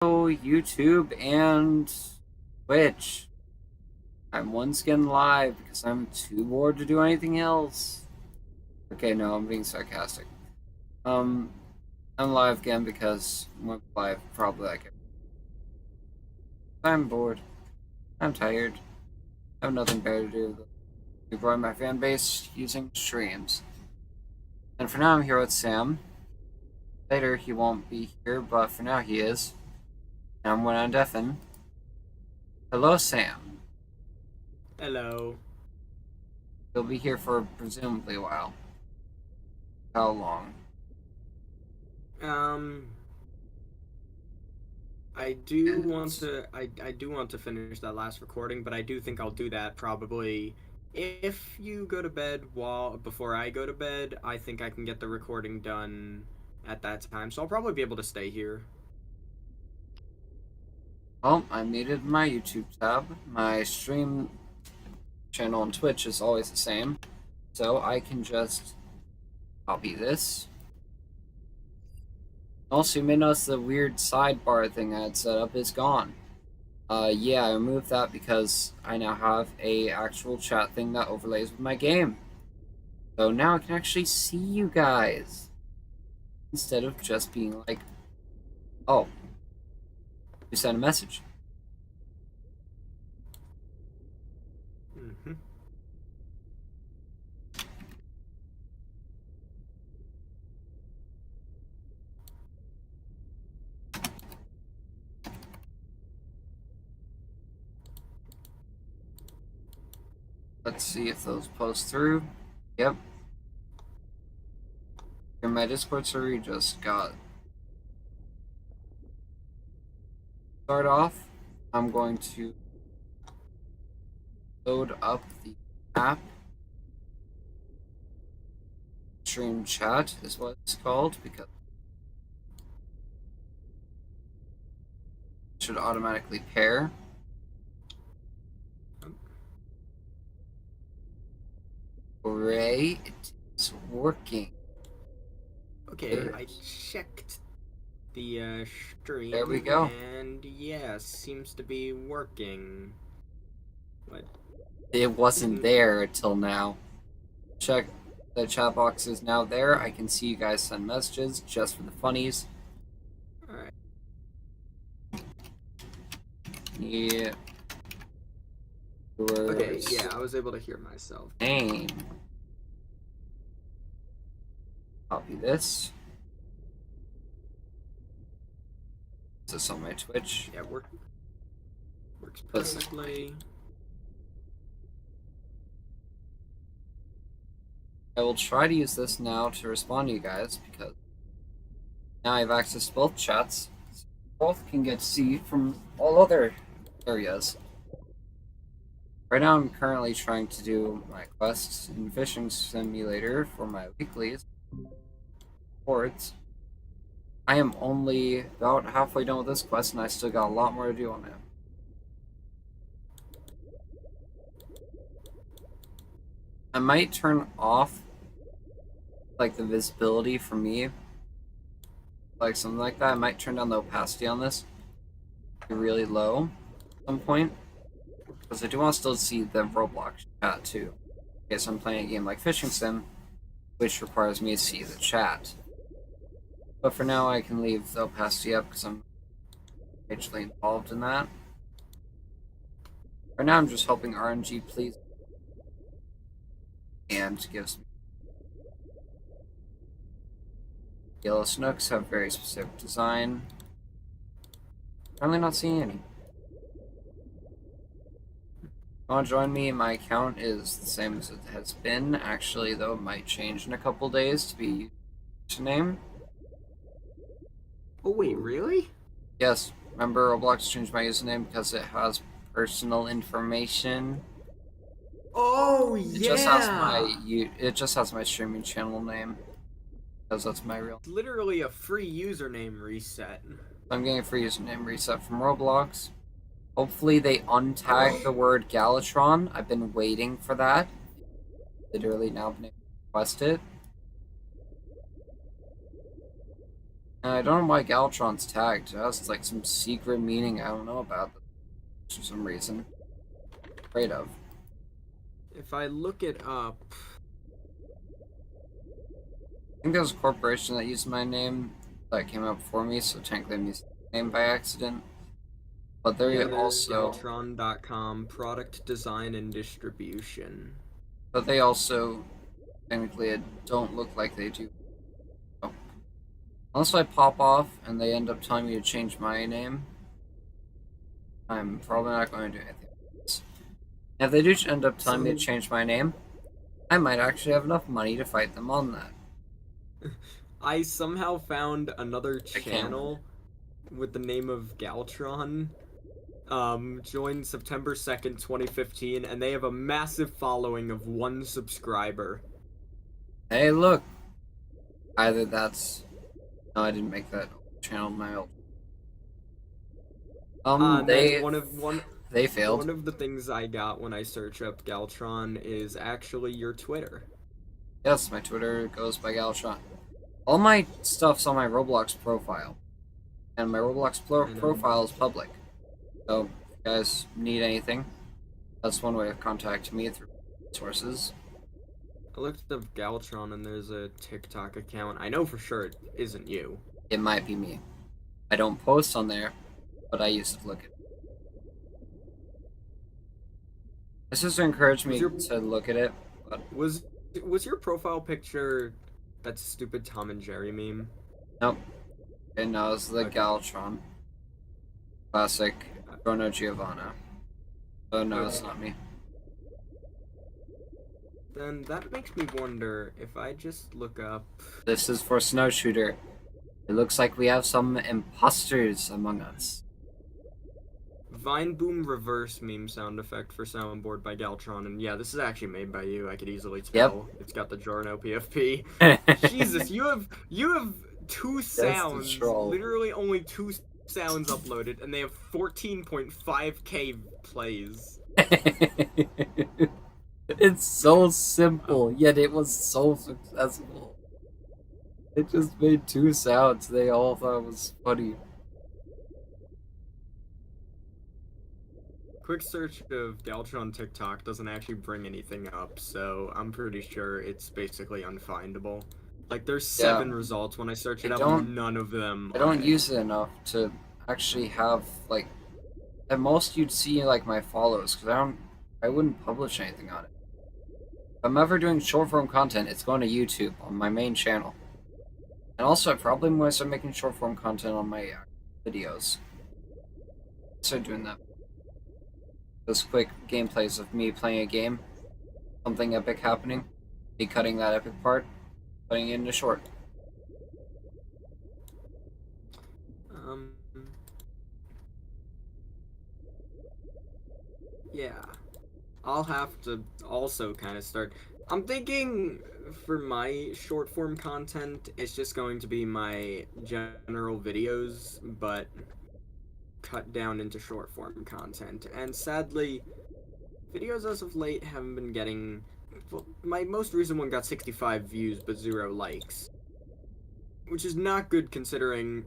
YouTube and Twitch. I'm once again live because I'm too bored to do anything else. Okay, no, I'm being sarcastic. I'm live again because I'm live probably like I'm bored. I'm tired. I have nothing better to do than to grow my fan base using streams. And for now, I'm here with Sam. Later, he won't be here, but for now, he is. And I'm going to deafen. Hello, Sam. Hello. He'll be here for presumably a while. How long? Um, I do want to. I do want to finish that last recording, but I do think I'll do that probably if you go to bed before I go to bed. I think I can get the recording done at that time, so I'll probably be able to stay here. Well, I muted my YouTube tab. My stream channel on Twitch is always the same, so I can just copy this. Also, you may notice the weird sidebar thing I had set up is gone. Yeah, I removed that because I now have a actual chat thing that overlays with my game. So now I can actually see you guys. Instead of just being like, oh, you sent a message. Mm-hmm. Let's see if those post through. Yep. In my Discord server, you just got. Start off, I'm going to load up the app. Stream chat is what it's called because it should automatically pair. Great, it's working. Okay, I checked the stream. There we go. And yeah, seems to be working. What? It wasn't there until now. Check, the chat box is now there. I can see you guys send messages just for the funnies. Alright. Yeah. Okay, yeah, I was able to hear myself. Name. Copy this. Is this on my Twitch? Yeah, works perfectly. I will try to use this now to respond to you guys because now I have access to both chats. So both can get to see from all other areas. Right now I'm currently trying to do my quests in Fishing Simulator for my weeklies. Reports. I am only about halfway done with this quest and I still got a lot more to do on it. I might turn off like the visibility for me, like something like that. I might turn down the opacity on this to really low at some point because I do want to still see the Roblox chat too. Okay, so I'm playing a game like Fishing Sim, which requires me to see the chat. But for now, I can leave the opacity up because I'm actually involved in that. For now, I'm just hoping RNG please and gives me. Yellow Snooks have very specific design. Currently not seeing any. Want to join me? My account is the same as it has been. Actually, though, it might change in a couple days to be username. Oh wait, really? Yes. Remember, Roblox changed my username because it has personal information. Oh It yeah. just has my streaming channel name because that's my real. It's literally a free username reset. I'm getting a free username reset from Roblox. Hopefully they untag the word Galatron. I've been waiting for that. Literally now been able to request it. And I don't know why Galtron's tagged. It has like some secret meaning I don't know about for some reason. Afraid of. If I look it up, I think there was a corporation that used my name that came up for me, so technically I used my name by accident. But there yeah, you there's also. Galtron.com, product design and distribution. But they also technically don't look like they do. So, unless I pop off and they end up telling me to change my name, I'm probably not going to do anything. If they do end up telling me to change my name, I might actually have enough money to fight them on that. I somehow found another channel with the name of Galtron. Joined September 2nd, 2015, and they have a massive following of 1 subscriber. Hey, look. Either that's... No, I didn't make that channel my old. They failed. One of the things I got when I search up Galtron is actually your Twitter. Yes, my Twitter goes by Galtron. All my stuff's on my Roblox profile. And my Roblox profile is public. So, if you guys need anything, that's one way of contacting me through sources. I looked up Galtron and there's a TikTok account. I know for sure it isn't you. It might be me. I don't post on there, but I used to look at it. My sister encouraged me to look at it, but... Was your profile picture that stupid Tom and Jerry meme? Nope. Okay, no, it's the Galtron. Classic Bruno Giovanna. Oh no, it's not me. Then that makes me wonder if I just look up... This is for Snowshooter. It looks like we have some imposters among us. Vine Boom Reverse meme sound effect for Soundboard by Galtron, and yeah, this is actually made by you. I could easily tell. Yep. It's got the Giorno PFP. Jesus, you have 2 sounds. Literally only 2 sounds uploaded, and they have 14.5k plays. It's so simple, yet it was so successful. It just made 2 sounds. They all thought it was funny. Quick search of Galtron TikTok doesn't actually bring anything up, so I'm pretty sure it's basically unfindable. Like, there's 7 results when I search it up, and none of them. I don't use it enough to actually have, like, at most you'd see, like, my follows, because I wouldn't publish anything on it. If I'm ever doing short form content, it's going to YouTube on my main channel. And also, I probably want to start making short form content on my videos. Start doing that. Those quick gameplays of me playing a game, something epic happening, me cutting that epic part, putting it into short. Yeah. I'll have to also kind of start... I'm thinking for my short form content, it's just going to be my general videos, but cut down into short form content. And sadly, videos as of late haven't been getting... Well, my most recent one got 65 views but 0 likes. Which is not good considering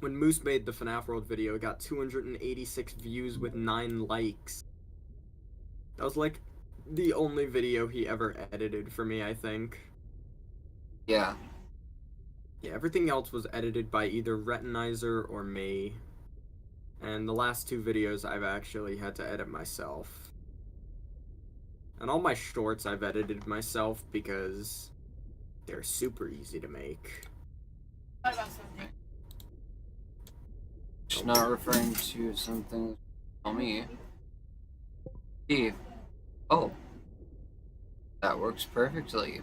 when Moose made the FNAF World video, it got 286 views with 9 likes. That was like the only video he ever edited for me, I think. Yeah. Yeah, everything else was edited by either Retinizer or me. And the last 2 videos I've actually had to edit myself. And all my shorts I've edited myself because they're super easy to make. She's not referring to something on me. Steve. Oh. That works perfectly.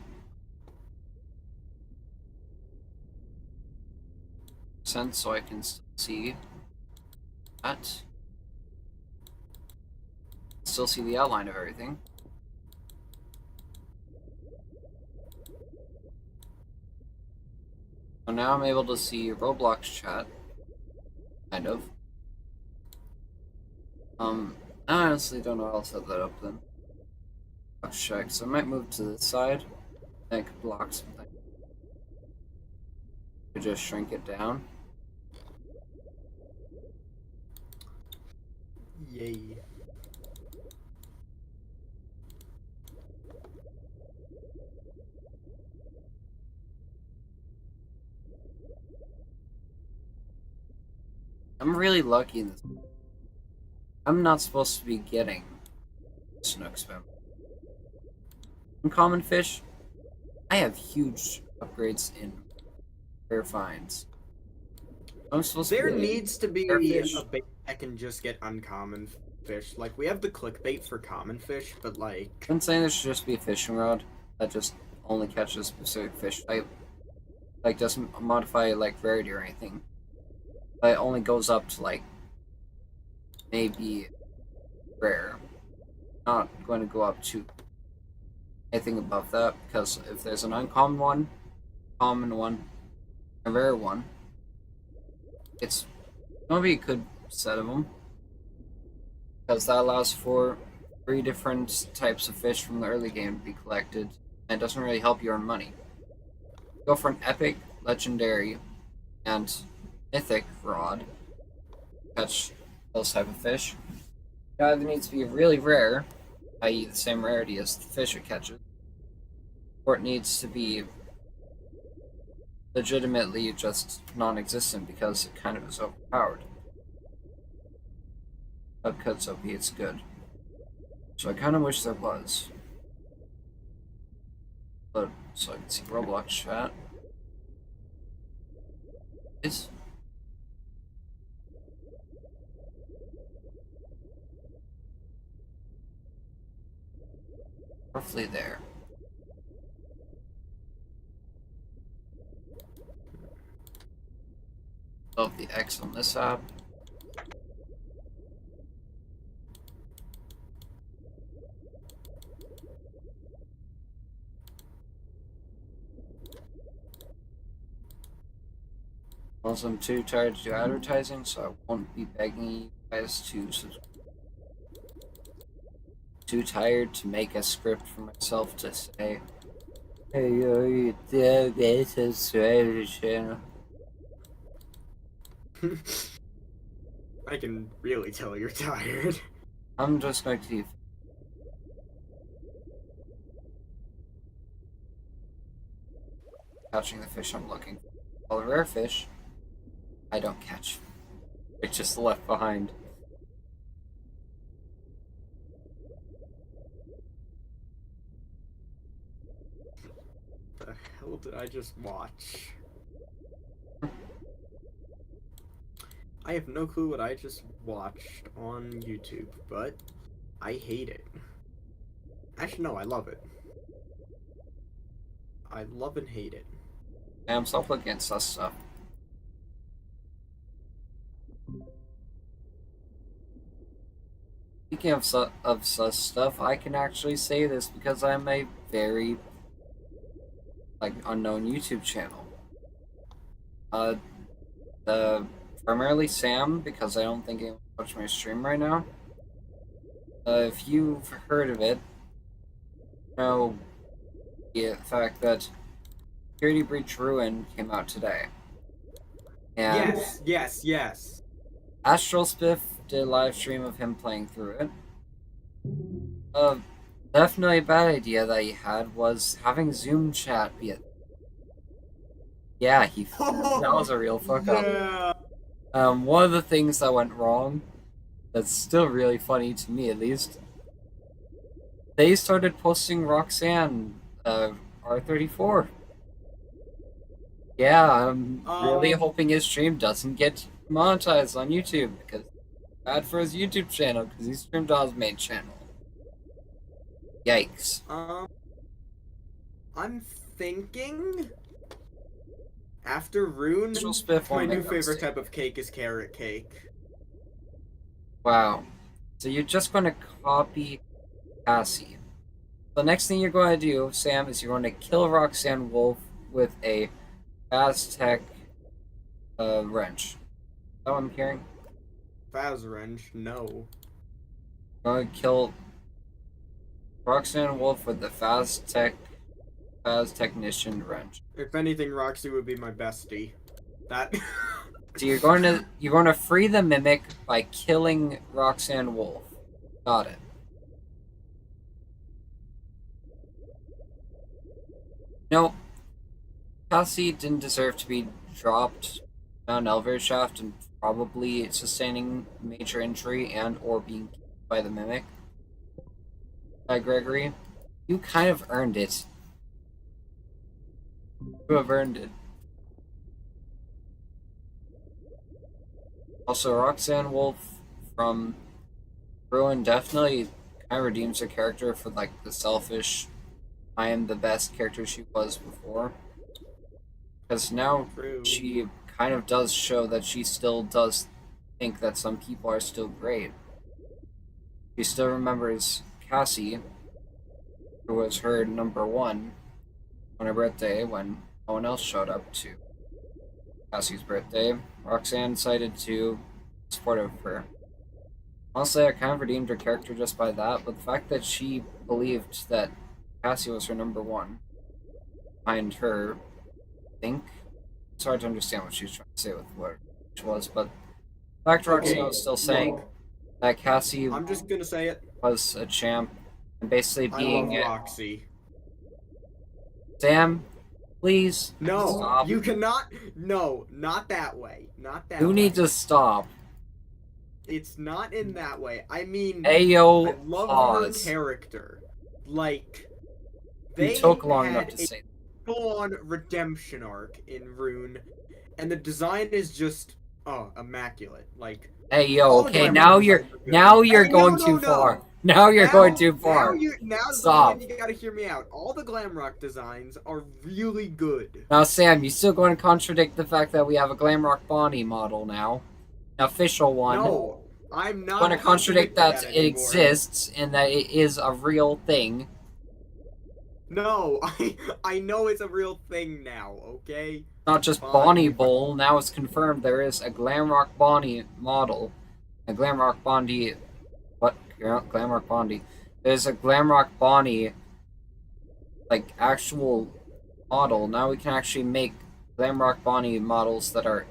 Sense so I can see that. Still see the outline of everything. So now I'm able to see Roblox chat. Kind of. I honestly don't know how I'll set that up then. I'll check. So I might move to this side. I could block something. to just shrink it down. Yay. I'm really lucky in this. I'm not supposed to be getting Snook Swim. Uncommon fish, I have huge upgrades in rare finds. I'm supposed There to be needs to be rare fish. a bait that can just get uncommon fish. Like, we have the clickbait for common fish, but like... I've been saying there should just be a fishing rod that just only catches specific fish type. Like, doesn't modify, like, rarity or anything. But it only goes up to, like, maybe rare. Not going to go up to anything above that, because if there's an uncommon one, common one, a rare one, it's going to be a good set of them. Because that allows for 3 different types of fish from the early game to be collected, and it doesn't really help you earn money. Go for an epic, legendary, and mythic rod. Catch those type of fish. It either needs to be really rare, i.e. the same rarity as the fish it catches, or it needs to be legitimately just non-existent because it kind of is overpowered. But because OP, it's good. So I kind of wish there was. But, so I can see Roblox chat. It's roughly there. Love the X on this app. Also, I'm too tired to do advertising, so I won't be begging you guys to subscribe. Too tired to make a script for myself to say, hey, you guys subscribe to the channel. I can really tell you're tired. I'm just going to keep catching the fish I'm looking for. All the rare fish, I don't catch. It's just left behind. The hell did I just watch? I have no clue what I just watched on YouTube, but I hate it. Actually, no, I love it. I love and hate it. I'm stop looking at sus stuff. Speaking of sus stuff, I can actually say this because I'm a very unknown YouTube channel. Primarily Sam, because I don't think anyone watch my stream right now. If you've heard of it, you know the fact that Security Breach Ruin came out today. And Yes. Astral Spiff did a live stream of him playing through it. Definitely a bad idea that he had was having Zoom chat be it. Yeah, that was a real fuck up. Yeah. One of the things that went wrong, that's still really funny to me at least, they started posting Roxanne R34. Yeah, I'm really hoping his stream doesn't get monetized on YouTube, because it's bad for his YouTube channel, because he streamed on his main channel. Yikes. I'm thinking after Rune, Spiff my won't new make favorite mistake. type of cake is carrot cake. Wow. So you're just going to copy Cassie. The next thing you're going to do, Sam, is you're going to kill Roxanne Wolf with a Aztec wrench. Is that what I'm hearing? Faz wrench, no. You're going to kill Roxanne Wolf with the Phaz Technician wrench. If anything, Roxy would be my bestie. That. So you're going to free the Mimic by killing Roxanne Wolf. Got it. No, Cassie didn't deserve to be dropped down elevator shaft and probably sustaining major injury and or being killed by the Mimic. Gregory, you kind of earned it. You have earned it. Also, Roxanne Wolf from Ruin definitely kind of redeems her character for like the selfish, I am the best character she was before. Because now True. she kind of does show that she still does think that some people are still great. She still remembers Cassie, who was her number one on her birthday when no one else showed up to Cassie's birthday. Roxanne decided to be supportive of her. Honestly, I kind of redeemed her character just by that, but the fact that she believed that Cassie was her number one behind her, I think it's hard to understand what she was trying to say with what she was, but the fact Roxanne was still saying that Cassie I'm just gonna say it. was a champ and basically I being love it. Roxy. Sam, please No, stop. you cannot. No, not that way. Not that You way. need to stop. It's not in that way. I mean, Ayo, I love pause. her character. Like, You they took long enough had to say. a full-on redemption arc in Rune, and the design is just immaculate. Like, Hey yo, all the okay, glamour now designs you're are good. now you're Hey, going no, too no, far. no. Now you're going too far. Now Stop. you gotta hear me out. All the Glamrock designs are really good. Now Sam, you still going to contradict the fact that we have a Glamrock Bonnie model now, an official one. No, I'm not Going to contradict that it anymore. exists and that it is a real thing. No, I know it's a real thing now. Okay. Not just Fine. Bonnie Bowl. Now it's confirmed there is a Glamrock Bonnie model, a Glamrock Bonnie. What Glamrock Bonnie? There's a Glamrock Bonnie, like actual model. Now we can actually make Glamrock Bonnie models that are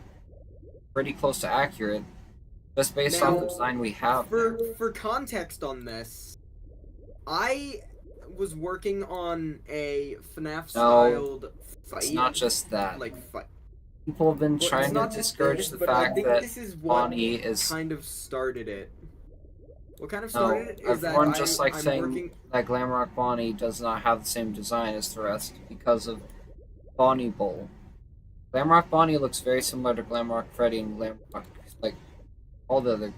pretty close to accurate, just based on the Now, design we have. For context on this, I was working on a FNAF styled fight. It's not just that. like fight. People have been Well, trying it's to not just discourage this, the but I fact think that this is what Bonnie is. kind of started it. What kind of No, started it is that everyone just like I'm saying working. that Glamrock Bonnie does not have the same design as the rest because of Bonnie Bowl. Glamrock Bonnie looks very similar to Glamrock Freddy and Glamrock, like all the other.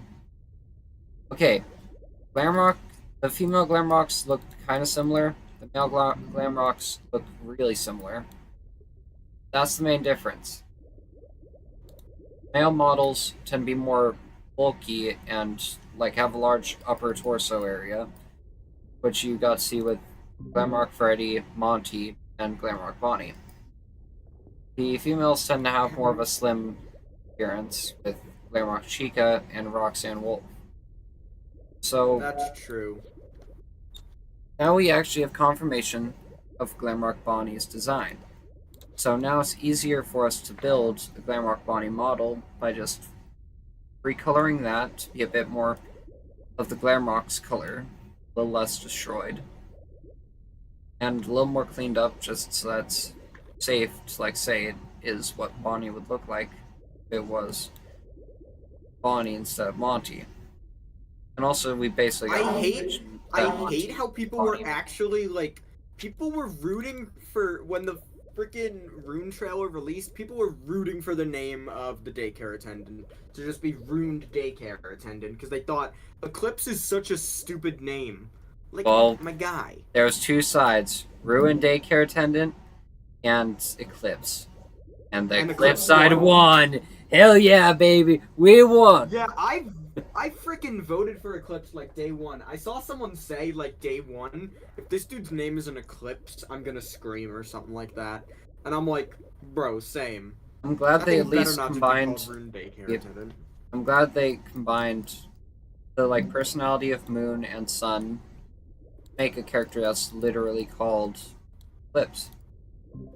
Okay, Glamrock, the female Glamrocks look kind of similar. The male Glamrocks look really similar. That's the main difference. Male models tend to be more bulky and like have a large upper torso area, which you got to see with Glamrock Freddy, Monty, and Glamrock Bonnie. The females tend to have more of a slim appearance with Glamrock Chica and Roxanne Wolf. So That's true. now we actually have confirmation of Glamrock Bonnie's design. So now it's easier for us to build the Glamrock Bonnie model by just recoloring that to be a bit more of the Glamrock's color, a little less destroyed, and a little more cleaned up just so that's safe to like say it is what Bonnie would look like if it was Bonnie instead of Monty. And also we basically got I hate confirmation that Monty how is people Bonnie. were actually like, people were rooting for when the freaking Rune trailer released. People were rooting for the name of the daycare attendant to just be Ruined Daycare Attendant because they thought Eclipse is such a stupid name. Like, Well, my guy. There's two sides: Ruined Daycare Attendant and Eclipse. And the And Eclipse Eclipse side won. won. Hell yeah, baby, we won. Yeah, I freaking voted for Eclipse like day one. I saw someone say like day one, if this dude's name is an Eclipse, I'm gonna scream or something like that. And I'm like, bro, same. I'm glad I they think at it's better least not to be combined. called Ruined Daycare Yep. Attendant. I'm glad they combined the like personality of Moon and Sun, make a character that's literally called Eclipse.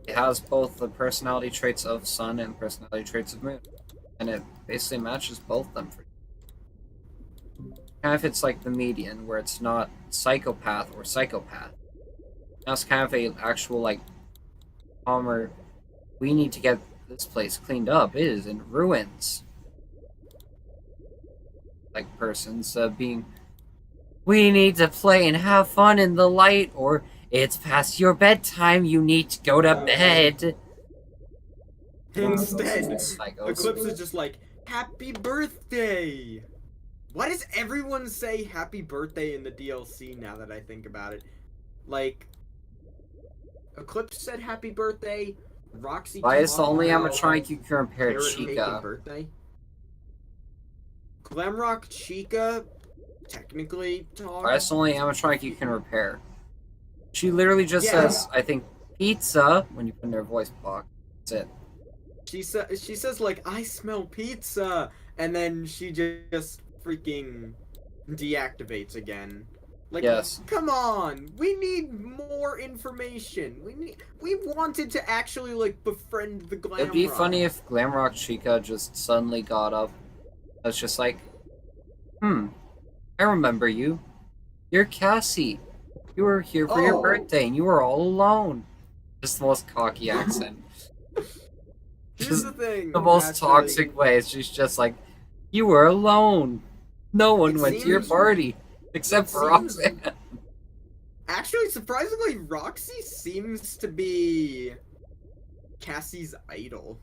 It has both the personality traits of Sun and personality traits of Moon, and it basically matches both of them. Kind of it's like the median, where it's not psychopath or psychopath. Now it's kind of a actual like calmer. We need to get this place cleaned up. It is in ruins. Like persons being, we need to play and have fun in the light, or it's past your bedtime. You need to go to bed. Instead, Psychos. Eclipse is just like, happy birthday! Why does everyone say happy birthday in the DLC now that I think about it? Like, Eclipse said happy birthday, Roxy Why is the talked only about animatronic you can repair Parrot making Chica? birthday. Glamrock Chica technically talked. Why is the only animatronic you can repair? She literally just Yeah. says, I think, pizza, when you put in her voice box. That's it. She says like, I smell pizza, and then she just freaking deactivates again. Like, Yes. come on, we need more information. We wanted to actually like befriend the Glamrock. It'd be funny if Glamrock Chica just suddenly got up. It's just like, I remember you. You're Cassie. You were here for your Oh. birthday and you were all alone. Just the most cocky accent. Here's Just the thing. the most actually, toxic way. She's just like, you were alone. No one It went to your seems- party. Except it for seems- Roxanne. Actually, surprisingly, Roxy seems to be Cassie's idol.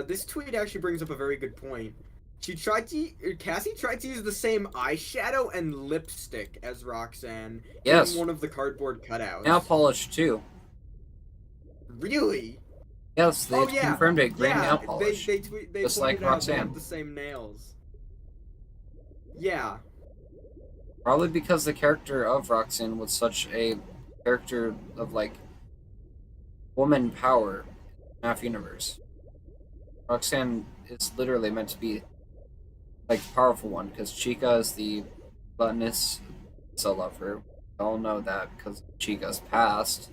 This tweet actually brings up a very good point. Cassie tried to use the same eyeshadow and lipstick as Roxanne Yes. in one of the cardboard cutouts. Nail polish too. Really? Yes, they Oh, yeah. confirmed it. Green Yeah, nail polish. they Just pointed like out they Roxanne. have the same nails. Yeah. Probably because the character of Roxanne was such a character of like woman power in FNAF universe. Roxanne is literally meant to be like the powerful one because Chica is the gluttonous so love her. We all know that because Chica's past.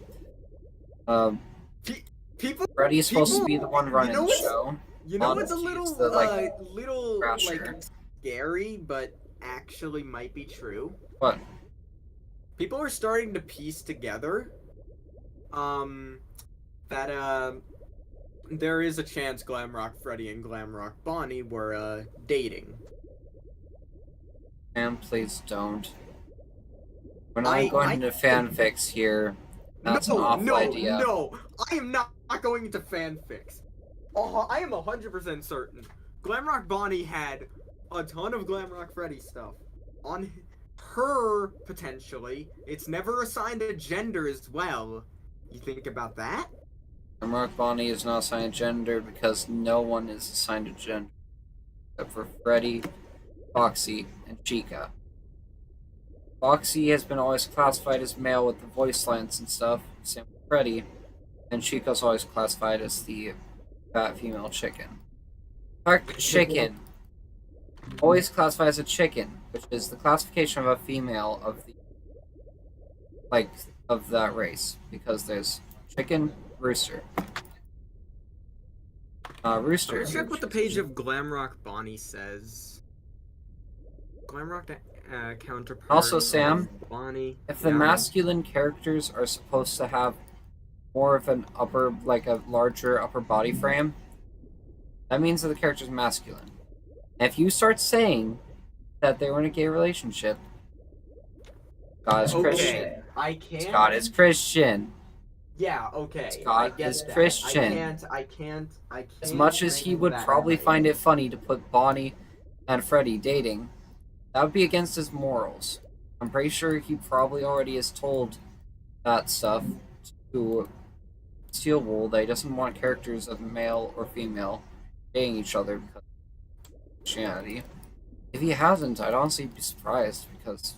People. Freddy's supposed to people- be the one running know the what's- show. You know Model what's a T is little, the, like, little crasher. like scary, but actually might be true. What? People are starting to piece together, that there is a chance Glamrock Freddy and Glamrock Bonnie were dating. And please don't. We're not I going into think- fanfics here. That's an awful idea. No, I am not going into fanfics. I am 100% certain. Glamrock Bonnie had a ton of Glamrock Freddy stuff on her, potentially. It's never assigned a gender as well. You think about that? Mark Bonnie is not assigned a gender because no one is assigned a gender except for Freddy, Foxy, and Chica. Foxy has been always classified as male with the voice lines and stuff, same with Freddy, and Chica's always classified as the fat female chicken. In fact, chicken always classified as a chicken, which is the classification of a female of the of that race, because there's chicken, rooster. Rooster. Let's check what the page of Glamrock Bonnie says. Glamrock counterpart. Also, Sam, Bonnie. If the yeah. masculine characters are supposed to have more of an upper, like a larger upper body frame, that means that the character's masculine. And if you start saying that they were in a gay relationship, Scott is Christian. Okay, I can't. Scott is Christian. Yeah, okay. Scott I get is that. Christian. I can't. As much as he would probably find it funny to put Bonnie and Freddy dating, that would be against his morals. I'm pretty sure he probably already has told that stuff to Steel Wool that he doesn't want characters of male or female dating each other because of Christianity. If he hasn't, I'd honestly be surprised because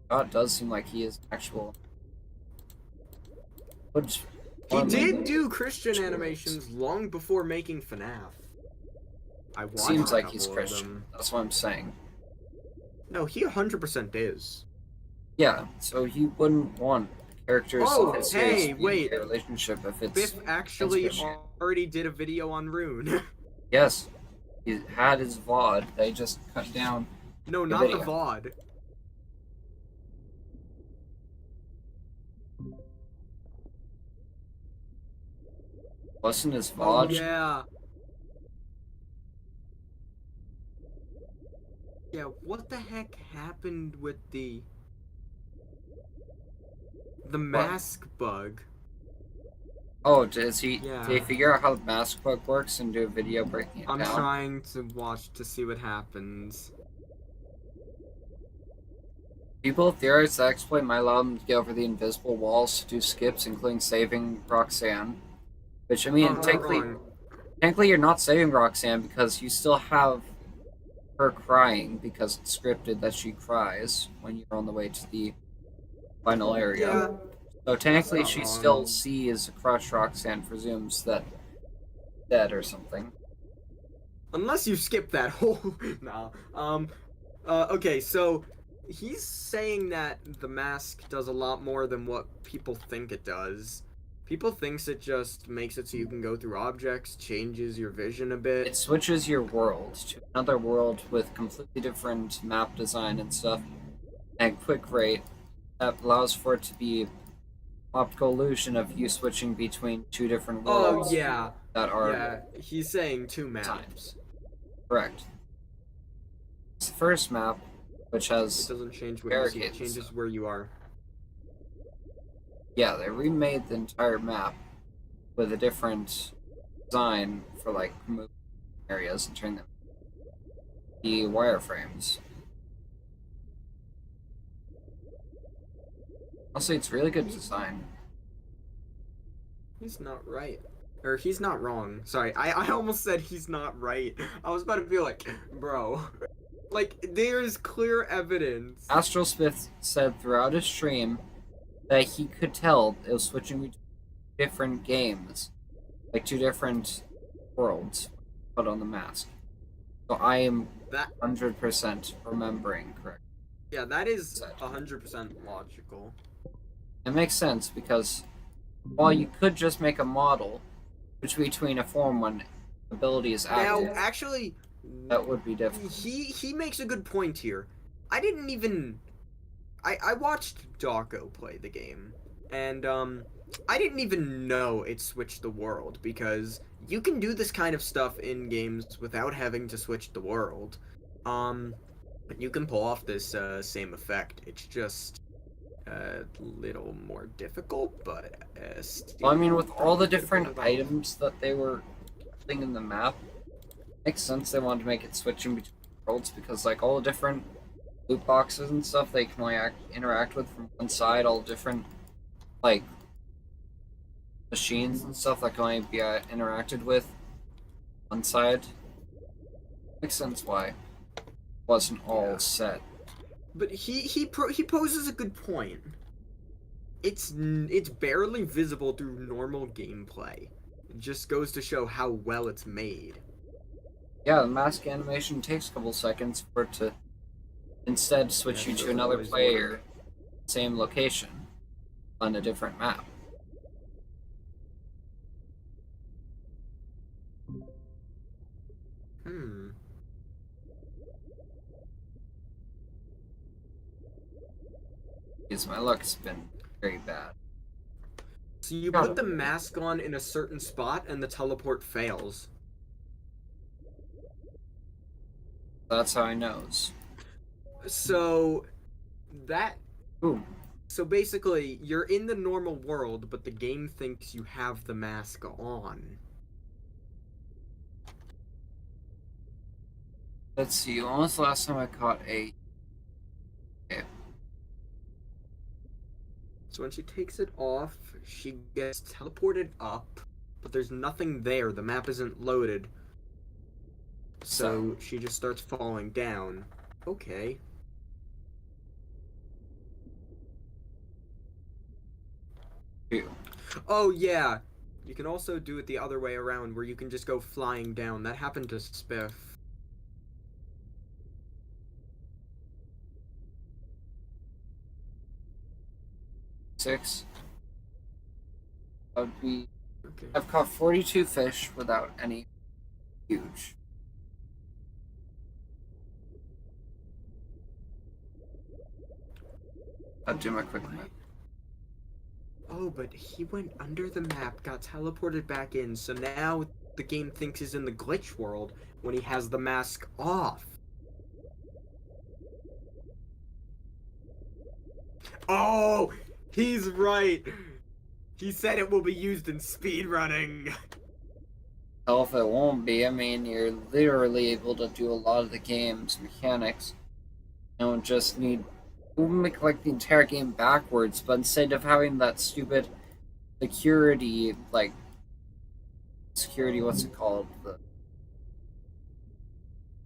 Scott does seem like he is an actual. He did do Christian animations long before making FNAF. I watched Seems a like he's couple of Christian. them. That's what I'm saying. No, he 100% is. Yeah, so he wouldn't want characters Oh, if it's hey, serious wait. relationship if it's Biff actually Transmission. already did a video on Rune. yes. He had his VOD, they just cut down No, the not the video. VOD. Wasn't his Oh, VOD? yeah. Yeah, what the heck happened with the mask bug? Oh, did he Yeah. figure out how the mask bug works and do a video breaking it I'm down? trying to watch to see what happens. People theorize that exploit might allow them to get over the invisible walls to do skips, including saving Roxanne. Which, I mean, Oh, not wrong. technically you're not saving Roxanne because you still have her crying because it's scripted that she cries when you're on the way to the final area. Yeah. So technically That's not she wrong. still sees Crush Roxanne, presumes that dead or something. Unless you skip that whole no. Okay, so he's saying that the mask does a lot more than what people think it does. People thinks it just makes it so you can go through objects, changes your vision a bit. It switches your world to another world with completely different map design and stuff, and quick rate that allows for it to be optical illusion of you switching between two different worlds. Oh yeah. That are Yeah, he's saying two maps. correct. It's the first map, which It has doesn't change what you see, it barricades. changes where you are. yeah, they remade the entire map with a different design for like moving areas and turning them the wireframes. Also, it's really good design. He's not right. Or he's not wrong. Sorry, I almost said he's not right. I was about to be like, bro. Like, there's clear evidence. Astral Smith said throughout his stream that he could tell it was switching between different games, like two different worlds, put on the mask. So I am That 100% remembering correct. yeah, that is 100% logical. It makes sense because while you could just make a model which between a form when ability is active, Now, actually, that would be different. he makes a good point here. I didn't even I watched Dawko play the game, and I didn't even know it switched the world, because you can do this kind of stuff in games without having to switch the world. You can pull off this same effect. It's just a little more difficult, but Well, I mean, with all the pretty different difficult. items that they were putting in the map, makes sense they wanted to make it switching between worlds because, like, all the different loot boxes and stuff they can only interact with from one side, all different, like, machines and stuff that can only be interacted with one side. Makes sense why it wasn't all Yeah. set. But he poses a good point. It's barely visible through normal gameplay. It just goes to show how well it's made. Yeah, the mask animation takes a couple seconds for it to instead switch Yeah, you it to doesn't another always player, work. same location, on a different map. Hmm. Because my luck's been very bad. So you put the mask on in a certain spot and the teleport fails. That's how I knows. So that Ooh, so basically you're in the normal world, but the game thinks you have the mask on. let's see. When was the last time I caught a? Okay. So when she takes it off, she gets teleported up, but there's nothing there. The map isn't loaded. So she just starts falling down. Okay. Two. Oh yeah. You can also do it the other way around, where you can just go flying down. That happened to Spiff. Six. That would be. Okay. I've caught 42 fish without any huge. I'll do my quick map. Oh, but he went under the map, got teleported back in, so now the game thinks he's in the glitch world when he has the mask off. Oh, he's right. He said it will be used in speedrunning. Hell if it won't be. I mean, you're literally able to do a lot of the game's mechanics. You don't just need. You make like the entire game backwards, but instead of having that stupid security, what's it called?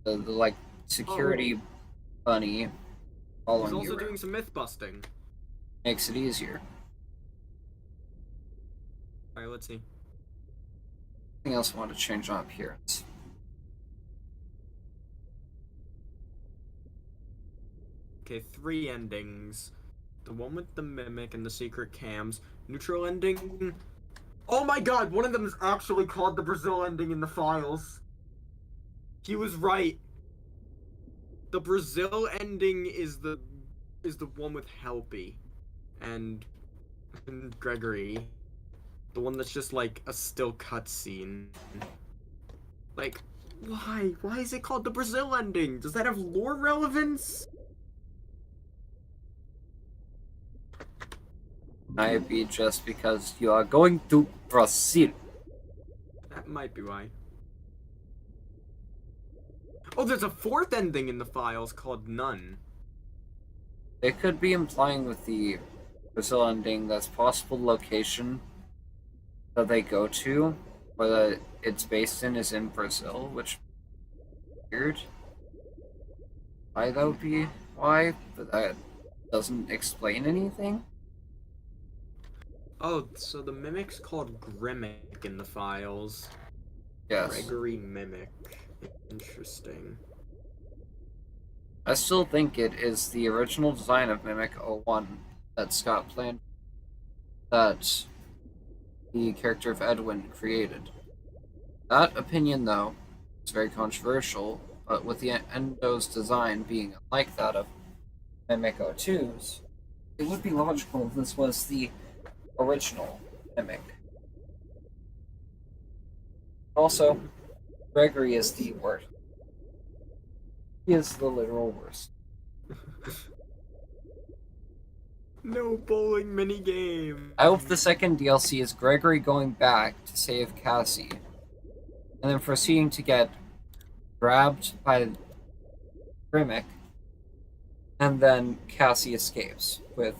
The like security bunny He's following you also around. doing some myth busting. Makes it easier. Alright, let's see. Anything else I want to change on appearance? Okay, 3 endings. The one with the mimic and the secret cams. Neutral ending. Oh my god, one of them is actually called the Brazil ending in the files. He was right. The Brazil ending is the one with Helpy and Gregory. The one that's just like a still cutscene. Like, why? Why is it called the Brazil ending? Does that have lore relevance? Might be just because you are going to Brazil. That might be why. Oh, there's a 4th ending in the files called None. It could be implying with the Brazil ending that's possible location that they go to, or that it's based in, is in Brazil, which is weird. Why that would be why, but that doesn't explain anything. Oh, so the mimic's called Grimmick in the files. Yes. Gregory Mimic. Interesting. I still think it is the original design of Mimic 01 that Scott planned, that the character of Edwin created. That opinion, though, is very controversial, but with the Endo's design being unlike that of Mimic 02's, it would be logical if this was the original Mimic. Also, Gregory is the worst. He is the literal worst. No bowling minigame. I hope the second DLC is Gregory going back to save Cassie, and then proceeding to get grabbed by Grimmick, and then Cassie escapes with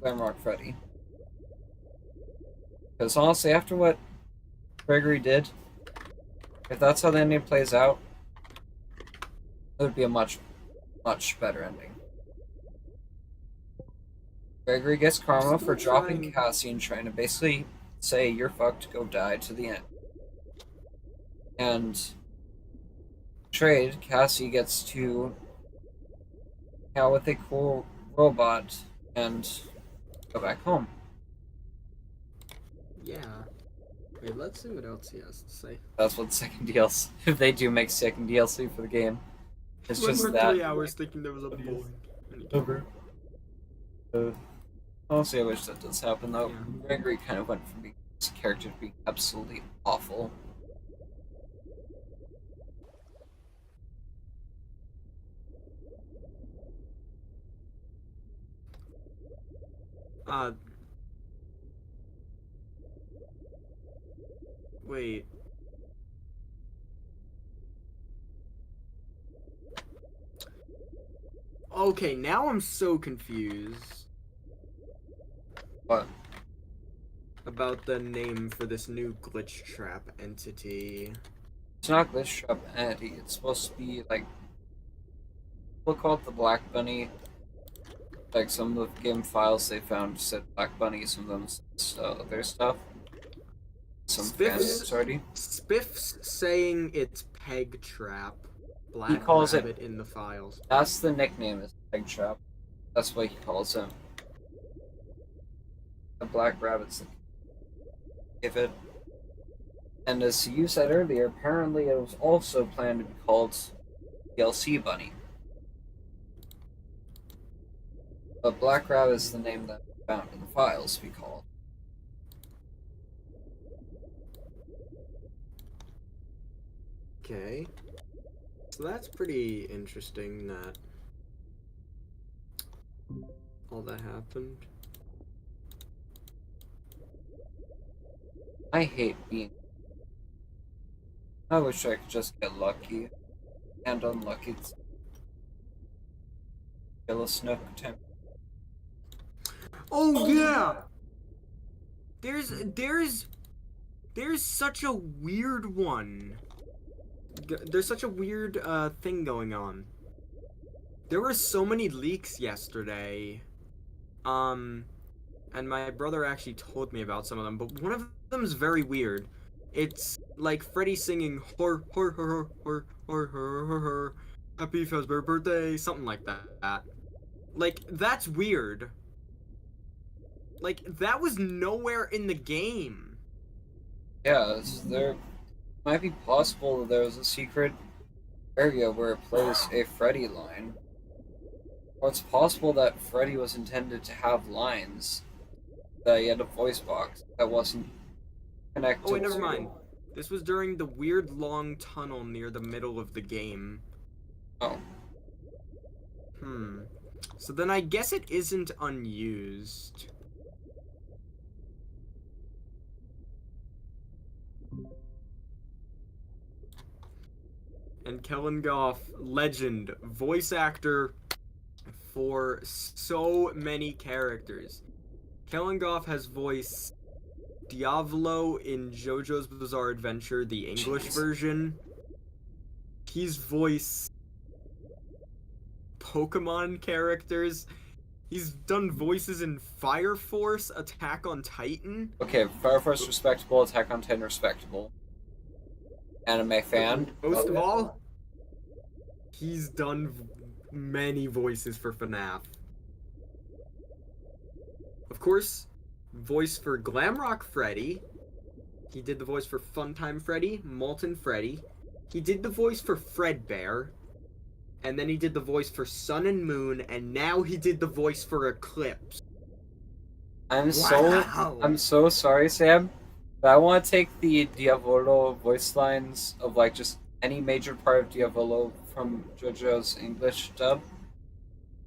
Glamrock Freddy. Because honestly, after what Gregory did, if that's how the ending plays out, it would be a much, much better ending. Gregory gets karma for dropping Cassie and trying to basically say, "You're fucked, go die," to the end. And trade, Cassie gets to hang out with a cool robot and go back home. Yeah. Wait, let's see what else he has to say. That's what the second DLC, if they do make second DLC for the game, it's When just we're that. 3 hours thinking there was a bowling minigame. Over. Honestly, I wish that does happen though. Yeah. Gregory kind of went from being this character to being absolutely awful. Wait. Okay, now I'm so confused. What? About the name for this new glitch trap entity. It's not Glitch Trap Entity. It's supposed to be like, we'll call it the Black Bunny. Like some of the game files they found said Black Bunny, some of them said other stuff. Some fans already. Spiff's saying it's Peg Trap. Black He calls it- Rabbit in the files. That's the nickname, is Peg Trap. That's what he calls him. The Black Rabbit's the David. And as you said earlier, apparently it was also planned to be called DLC Bunny. But Black Rabbit is the name that we found in the files to be called. Okay. So that's pretty interesting that all that happened. I hate being. I wish I could just get lucky and unlucky. Kill a snook attempt. Oh yeah. There's such a weird one. There's such a weird thing going on. There were so many leaks yesterday. And my brother actually told me about some of them, but one of them is very weird. It's like Freddy singing hor hor hor hor hor hor hor hor happy Fazbear birthday, something like that. Like that's weird. Like that was nowhere in the game. Yeah, there might be possible that there was a secret area where it plays a Freddy line. Or it's possible that Freddy was intended to have lines, that he had a voice box that wasn't connected. Oh wait, never mind. This was during the weird long tunnel near the middle of the game. Oh. So then I guess it isn't unused. And Kellen Goff, legend, voice actor for so many characters. Kellen Goff has voiced Diavolo in JoJo's Bizarre Adventure, the English version. He's voiced Pokemon characters. He's done voices in Fire Force, Attack on Titan. Okay, Fire Force respectable, Attack on Titan respectable. Anime fan. Most of all, he's done many voices for FNAF. Of course, voice for Glamrock Freddy. He did the voice for Funtime Freddy, Molten Freddy. He did the voice for Fredbear. And then he did the voice for Sun and Moon, and now he did the voice for Eclipse. I'm so sorry, Sam, but I want to take the Diavolo voice lines of like just any major part of Diavolo from JoJo's English dub,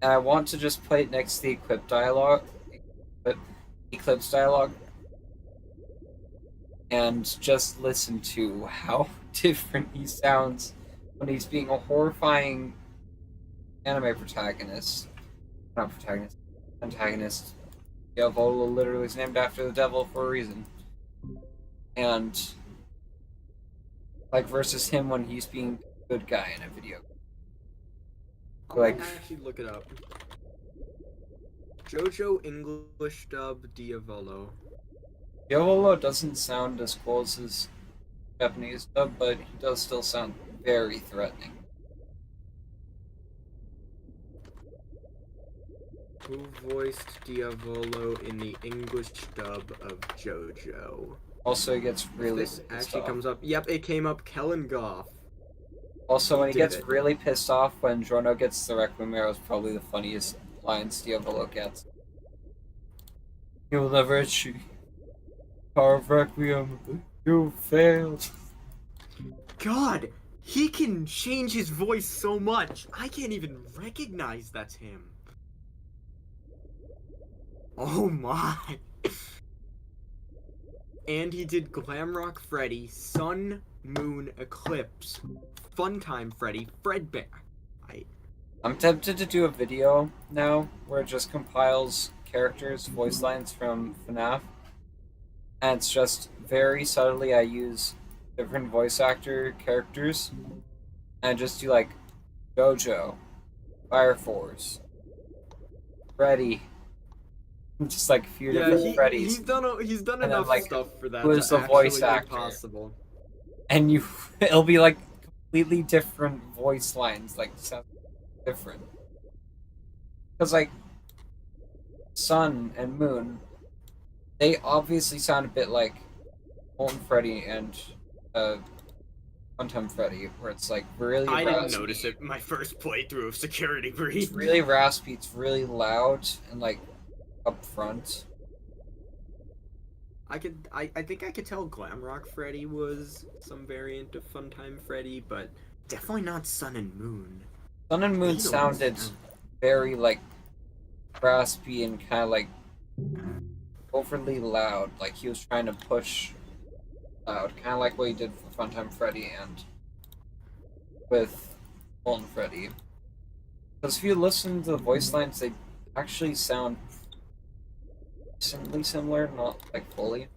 and I want to just play it next to the Eclipse dialogue, and just listen to how different he sounds when he's being a horrifying anime protagonist. Not protagonist, antagonist. Diavolo literally is named after the devil for a reason. And like versus him when he's being a good guy in a video game. Like, I'll actually look it up. JoJo English dub Diavolo. Diavolo doesn't sound as cool as his Japanese dub, but he does still sound very threatening. Who voiced Diavolo in the English dub of JoJo? Also, he gets really This pissed actually off. comes up. Yep, it came up. Kellen Goff. Also, when he did gets it. really pissed off when Giorno gets the Requiem Arrow is probably the funniest lines Diavolo gets. You'll never achieve power of Requiem. You failed. God, he can change his voice so much. I can't even recognize that's him. Oh my. And he did Glamrock Freddy, Sun, Moon, Eclipse, Funtime Freddy, Fredbear. I'm tempted to do a video now where it just compiles characters' voice lines from FNAF. And it's just very subtly I use different voice actor characters. And just do like JoJo, Fire Force, Freddy. Just like a few different Freddys. He's done And then, enough like, stuff for that who is to the voice actually be actor? possible. And it'll be like completely different voice lines, like sound different. Because like Sun and Moon, They obviously sound a bit like Molten Freddy and Funtime Freddy, where it's like really I raspy. didn't notice it my first playthrough of Security Breach. It's really raspy, it's really loud, and like up front. I think I could tell Glamrock Freddy was some variant of Funtime Freddy, but definitely not Sun and Moon. Sun and Moon They don't sounded sound- very like raspy and kind of like overly loud, like he was trying to push loud, kind of like what he did for Funtime Freddy and with Molten Freddy. Because if you listen to the voice lines, they actually sound similar, not like fully.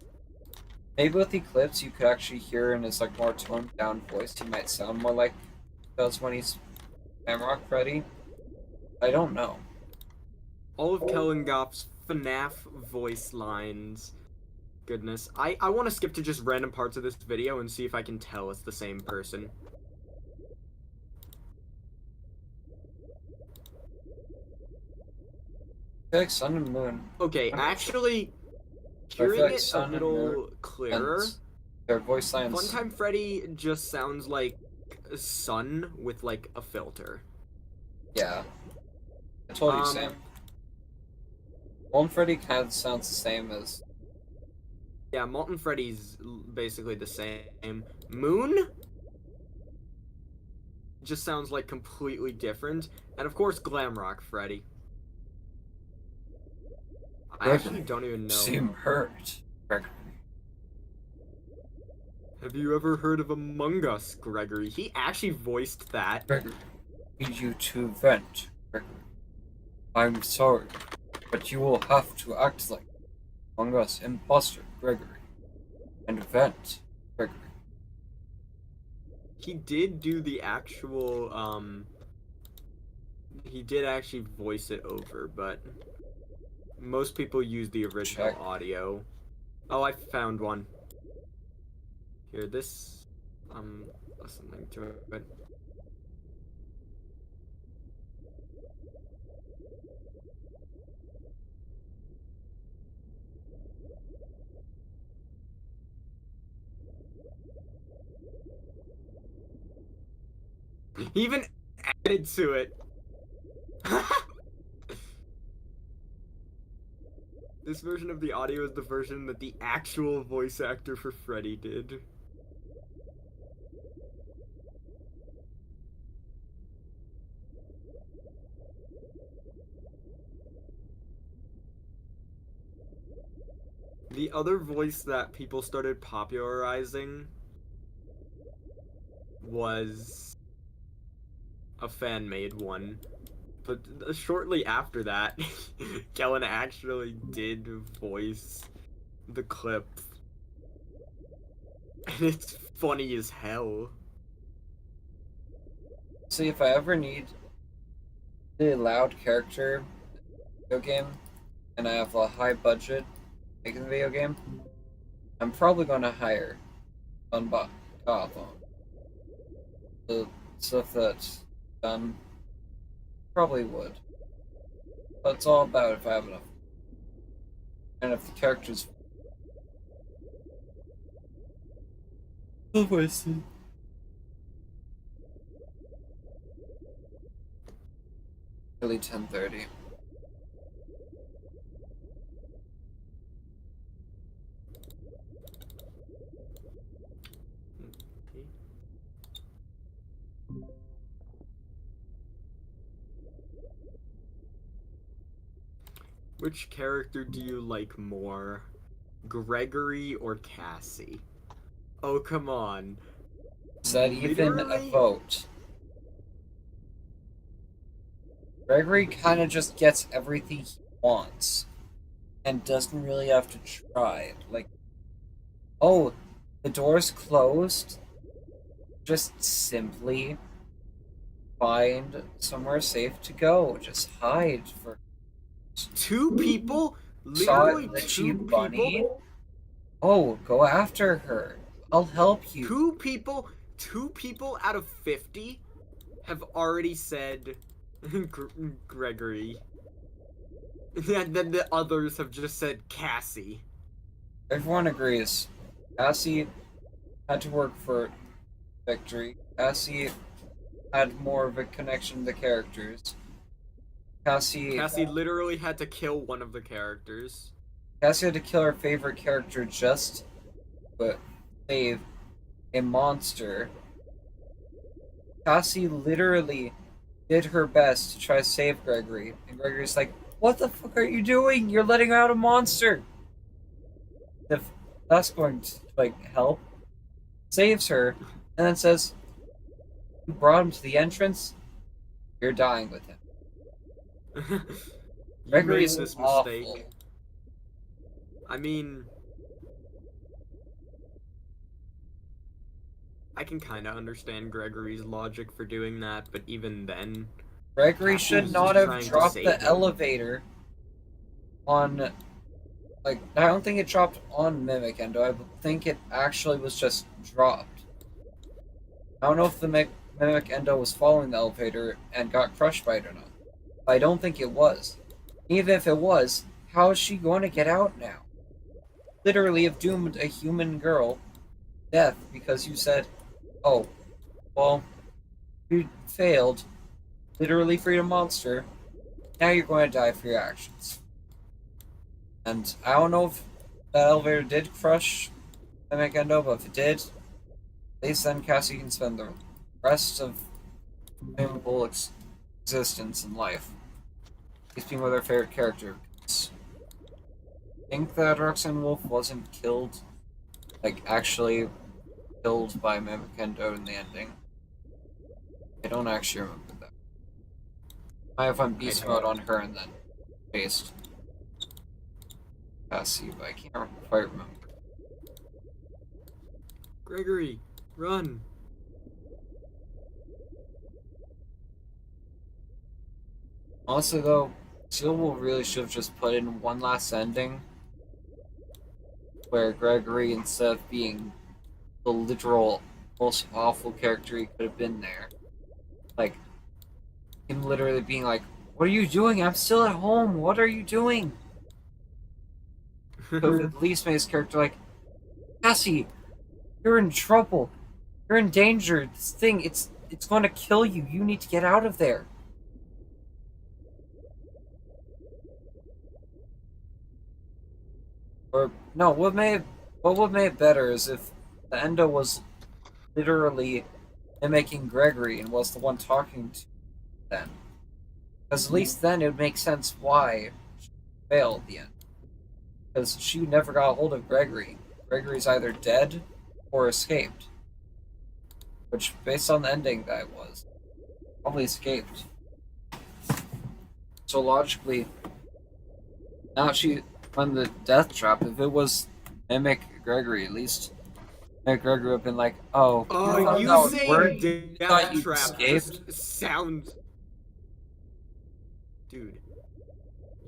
Maybe with Eclipse, you could actually hear in his like more toned down voice, he might sound more like he does when he's Hamrock Freddy. I don't know. All of Kellen Goff's FNAF voice lines. Goodness. I want to skip to just random parts of this video and see if I can tell it's the same person. I feel like Sun and Moon. Okay, actually, I hearing feel like it a Sun and little Moon clearer, and their voice lines. Funtime Freddy just sounds like Sun with like a filter. Yeah. I told you, Sam. Molten Freddy kind of sounds the same as. Yeah, Molten Freddy's basically the same. Moon just sounds like completely different, and of course Glamrock Freddy. I actually don't even know. Seem hurt. Gregory. Have you ever heard of Among Us, Gregory? He actually voiced that. Gregory. Need you to vent, Gregory. I'm sorry, but you will have to act like Among Us imposter, Gregory. And vent, Gregory. He did do the actual, he did actually voice it over, but most people use the original Check. audio. Oh, I found one. Here, this, listening to it. He even added to it. This version of the audio is the version that the actual voice actor for Freddy did. The other voice that people started popularizing was a fan-made one. But shortly after that, Kellen actually did voice the clip. And it's funny as hell. See, if I ever need a loud character in a video game, and I have a high budget making the video game, I'm probably going to hire Unbot Gotham. The stuff that's done probably would. But it's all about if I have enough. And if the character's. Oh, I see. Really 10:30. Which character do you like more? Gregory or Cassie? Oh, come on. Is that even a Literally? vote? Gregory kind of just gets everything he wants and doesn't really have to try. Like, oh, the door's closed. Just simply find somewhere safe to go. Just hide for. Two people? Saw Literally the two cheap bunny. people? Oh, go after her. I'll help you. Two people out of 50 have already said Gregory. And then the others have just said Cassie. everyone agrees. Cassie had to work for victory. Cassie had more of a connection to the characters. Cassie literally had to kill one of the characters. Cassie had to kill her favorite character just to save a monster. Cassie literally did her best to try to save Gregory, and Gregory's like, "What the fuck are you doing? You're letting out a monster." If that's going to help, saves her, and then says, "You brought him to the entrance. You're dying with him." You Gregory's made this awful. mistake. I mean, I can kind of understand Gregory's logic for doing that, but even then, Gregory Cassie should was not just have trying to dropped save the him. elevator on. I don't think it dropped on Mimic Endo. I think it actually was just dropped. I don't know if the Mimic Endo was following the elevator and got crushed by it or not. But I don't think it was. Even if it was, how is she going to get out now? Literally have doomed a human girl to death because you said, "Oh, well, you failed. Literally freed a monster. Now you're going to die for your actions." And I don't know if that elevator did crush Mimic Endo, but if it did, at least then Cassie can spend the rest of Mimicable existence in life at being with her favorite character. I think that Roxanne Wolf wasn't killed, actually killed by Mimic Endo in the ending. I don't actually remember that. I have on beast mode on her and then faced Cassie, but I can't quite remember. Gregory, run! Honestly, though, Seal really should have just put in one last ending where Gregory, instead of being the literal most awful character he could have been there, him literally being like, "What are you doing? I'm still at home. What are you doing?" Could have at least made his character like, "Cassie, you're in trouble. You're in danger. This thing, it's going to kill you. You need to get out of there." Or no, what would make it better is if the Endo was literally mimicking Gregory and was the one talking to them. Because at least then it would make sense why she failed at the end. Because she never got a hold of Gregory. Gregory's either dead or escaped. Which, based on the ending that it was, probably escaped. So logically, now she won the death trap. If it was Mimic Gregory, at least Mimic Gregory would have been like, "Oh, Oh, you no, saying thought death you trap escaped?" just sounds... Dude,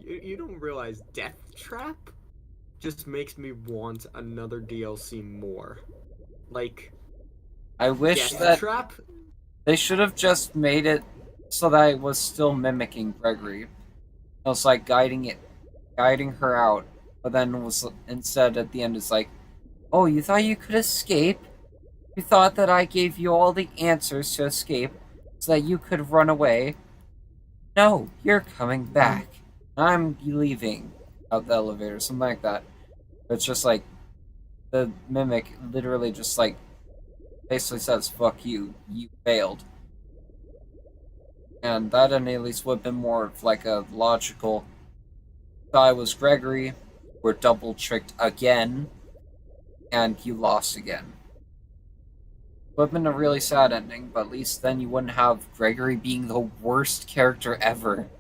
you don't realize death trap just makes me want another DLC more. Like, I wish death that trap? they should have just made it so that it was still mimicking Gregory. It was like guiding her out, but then was instead at the end it's like, "Oh, you thought you could escape? You thought that I gave you all the answers to escape so that you could run away? No, you're coming back. I'm leaving out the elevator," something like that. But it's just like the Mimic literally just basically says, "Fuck you, you failed." And that at least would have been more of a logical, if I was Gregory, we're double tricked again, and you lost again. It would have been a really sad ending, but at least then you wouldn't have Gregory being the worst character ever.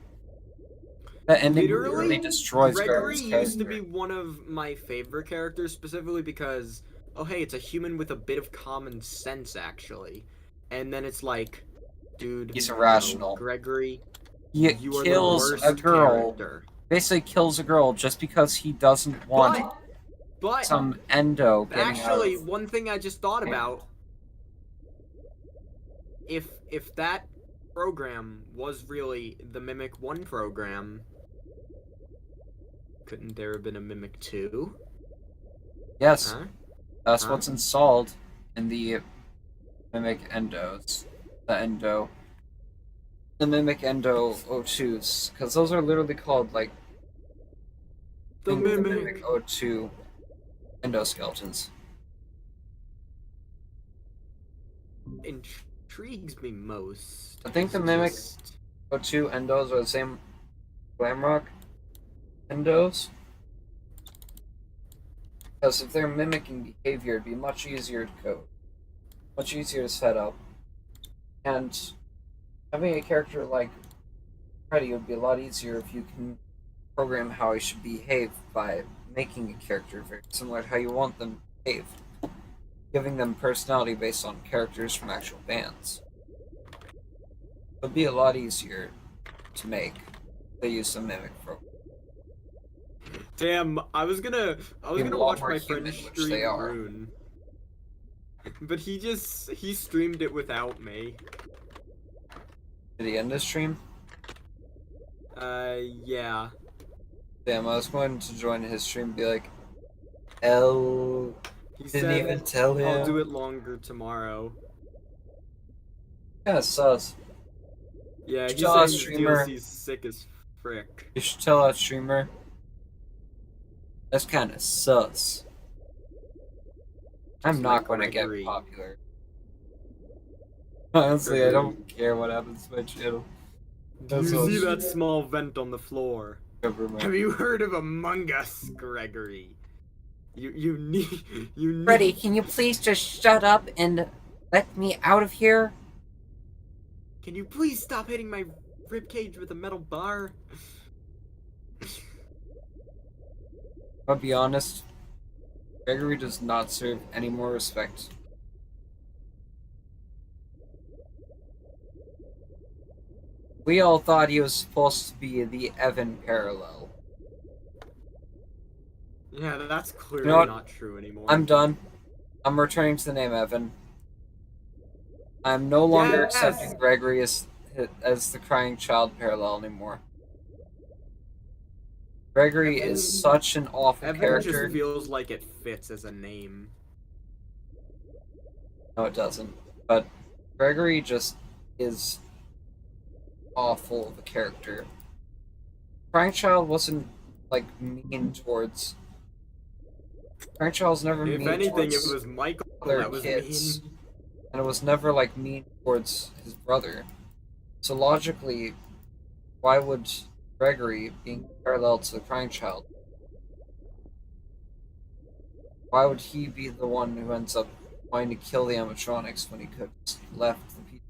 That ending really destroys Gregory Gregory's character. used to be one of my favorite characters, specifically because, oh hey, it's a human with a bit of common sense, actually. And then it's like, dude, He's irrational. no, Gregory, He you are kills the worst a girl, character. basically kills a girl just because he doesn't want But some Endo getting actually, out of... one thing I just thought about, if that program was really the Mimic 1 program, couldn't there have been a Mimic 2? Yes, Huh? that's Huh? what's installed in the Mimic Endos. The Endo. The Mimic Endo O2s. Because those are literally called, like, I The think the Mimic Mimic. O2 endoskeletons. Intrigues me most I think is the Mimic just O2 endos are the same Glamrock endos. Because if they're mimicking behavior, it'd be much easier to code, much easier to set up. And having a character like Freddy would be a lot easier if you can program how he should behave by making a character very similar to how you want them to behave, giving them personality based on characters from actual bands. It would be a lot easier to make if they use some mimic program. damn. I was gonna Be a lot watch more my human, friend which they stream are. Rune, but he streamed it without me. Did he end the stream? Yeah. Damn, I was going to join his stream and be like, L He didn't said even tell him. I'll do it longer tomorrow. Yeah, sus. Yeah, Should he's tell saying us, his streamer. DLC's sick as frick. You should tell that streamer. That's kind of sus. I'm Just not like going to get Gregory. popular. Honestly, I Gregory. don't care what happens to my channel. Do you That's all see shit. that small vent on the floor? Government. Have you heard of Among Us, Gregory? You need Freddy, can you please just shut up and let me out of here? Can you please stop hitting my ribcage with a metal bar? I'll be honest. Gregory does not serve any more respect. We all thought he was supposed to be the Evan parallel. Yeah, that's clearly You know what? not true anymore. I'm done. I'm returning to the name Evan. I'm no longer Yes! accepting Gregory as the crying child parallel anymore. Gregory Evan- is such an awful Evan character. just feels like it fits as a name. No, it doesn't. But Gregory just is awful of a character. Crying Child wasn't like mean towards. Crying Child's never If mean anything, towards it was Michael other that was kids, mean. and it was never like mean towards his brother. So logically, why would Gregory, being parallel to the Crying Child, why would he be the one who ends up wanting to kill the animatronics when he could have just left the people?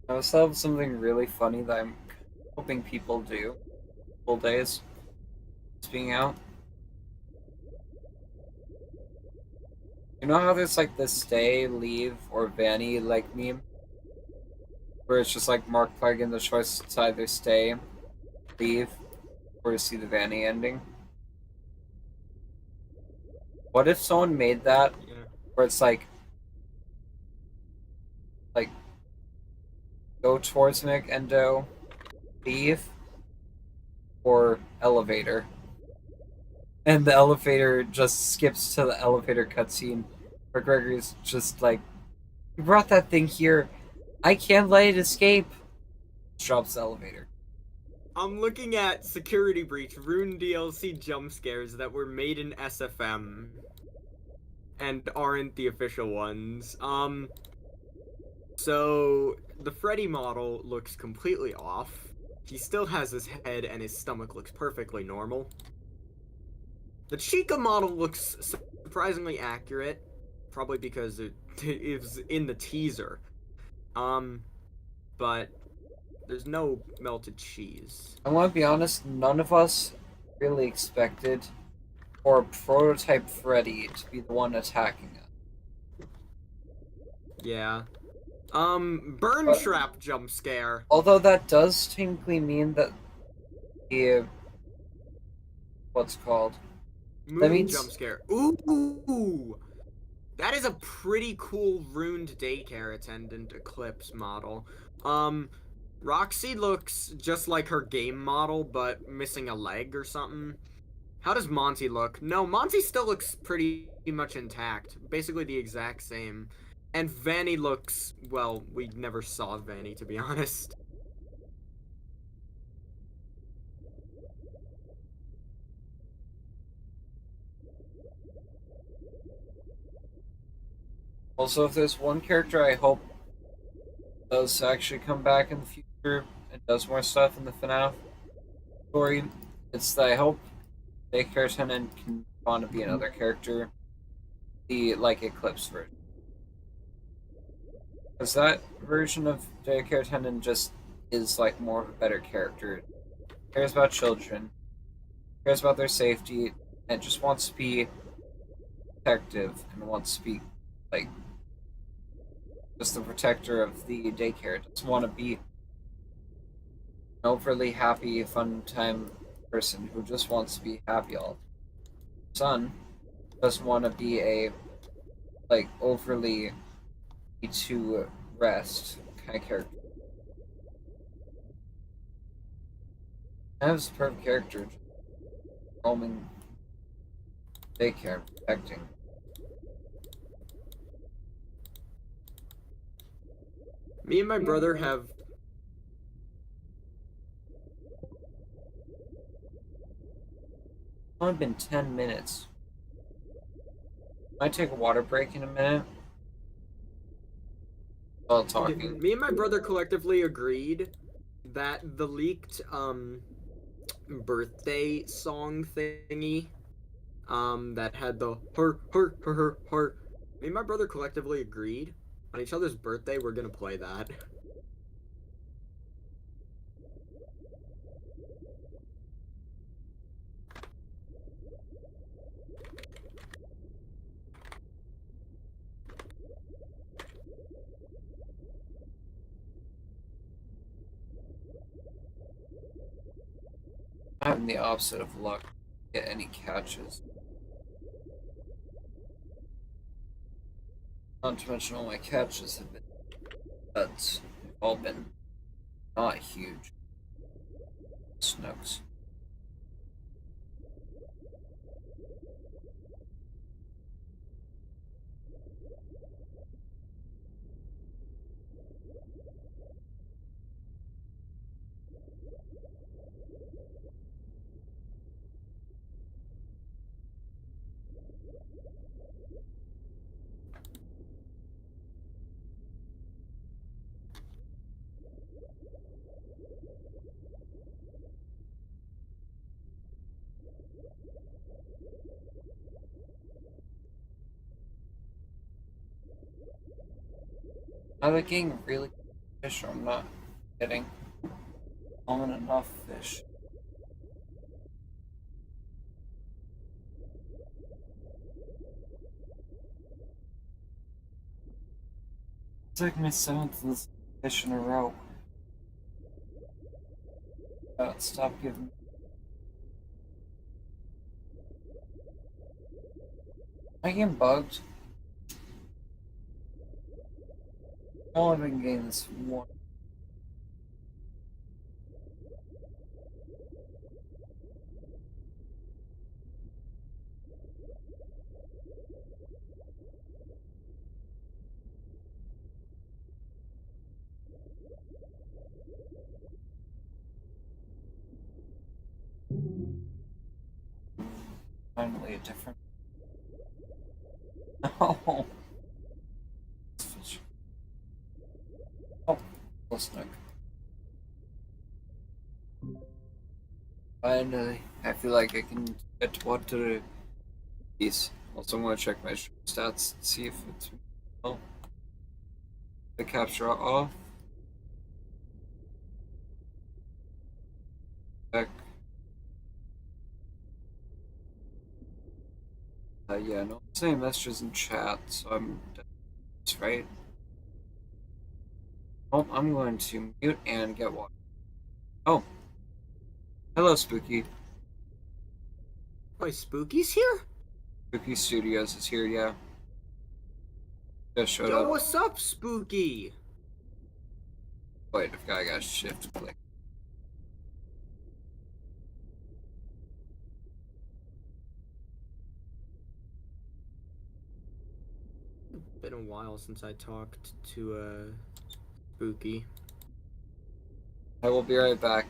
I also have something really funny that I'm hoping people do. Full days. It's being out. You know how there's like the stay, leave, or Vanny like meme? Where it's just like Mark Plague the choice to either stay, leave, or to see the Vanny ending. What if someone made that Yeah. where it's like go towards Mick Endo, leave, or elevator. And the elevator just skips to the elevator cutscene where Gregory's just like, you brought that thing here. I can't let it escape. Drops the elevator. I'm looking at Security Breach Rune DLC jump scares that were made in SFM and aren't the official ones. So the Freddy model looks completely off. He still has his head and his stomach looks perfectly normal. The Chica model looks surprisingly accurate, probably because it is in the teaser. But there's no melted cheese. I want to be honest, none of us really expected for prototype Freddy to be the one attacking us. Yeah. Burn But- trap jump scare. Although that does technically mean that the what's called Moon means- jump scare. Ooh! That is a pretty cool ruined daycare attendant Eclipse model. Roxy looks just like her game model, but missing a leg or something. How does Monty look? No, Monty still looks pretty much intact. Basically the exact same. And Vanny looks, well, we never saw Vanny, to be honest. Also, if there's one character I hope does actually come back in the future and does more stuff in the FNAF story, it's that I hope Daycare Attendant can want to be another character, the like Eclipse version. Because that version of Daycare Attendant just is like more of a better character. Cares about children, cares about their safety, and just wants to be protective and wants to be like just the protector of the daycare. Doesn't want to be an overly happy, fun time person who just wants to be happy all the time. Son doesn't want to be a like overly need to rest kind of character. Nev's a perfect character, just roaming daycare, protecting. Me and my brother have... It's only been 10 minutes. Might take a water break in a minute. While talking. Me and my brother collectively agreed that the leaked, birthday song thingy, that had the her. Me and my brother collectively agreed on each other's birthday we're gonna play that. I'm having the opposite of luck to get any catches. Not to mention all my catches have been duds. They've all been not huge. Snooks. Either getting really good fish or I'm not getting common enough fish. It's like my 7th fish in a row. Stop giving. Am I getting bugged? I've only been getting this one. definitely a different. Oh, oh, Snook. Finally, I feel like I can get water piece. Also, I'm gonna check my stats and see if it's. Oh, the capture off. Back. Yeah, no same messages in chat, so that's right. Oh, I'm going to mute and get water. Oh, hello, Spooky. Wait, Spooky's here? Spooky Studios is here, yeah. Just showed Yo, up. what's up, Spooky? Wait, if I got shift click. Been a while since I talked to Spooky. I will be right back.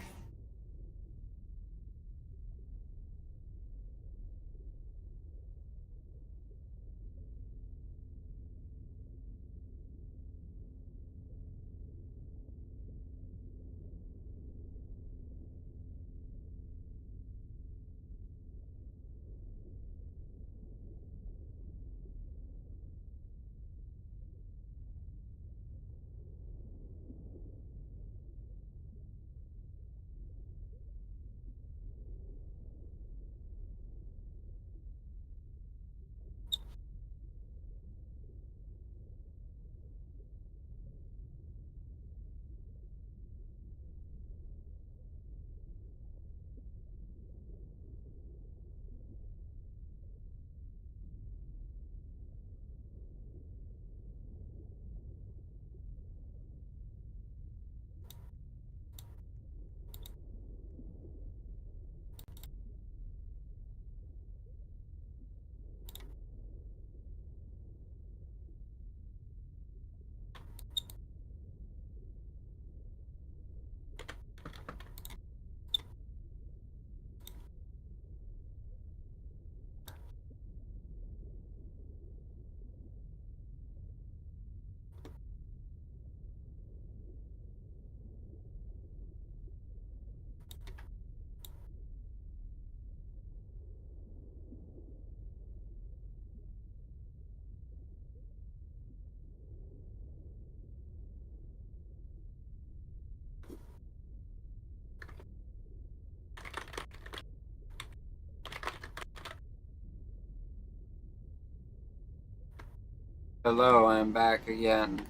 Hello, I'm back again.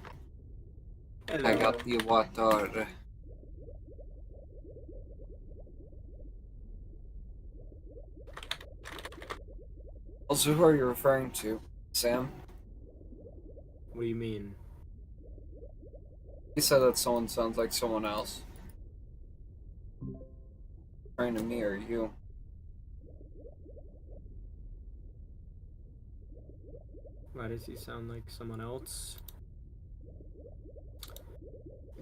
Hello. I got the water. Also, who are you referring to? Sam? What do you mean? He said that someone sounds like someone else. Referring to me or you? Why does he sound like someone else?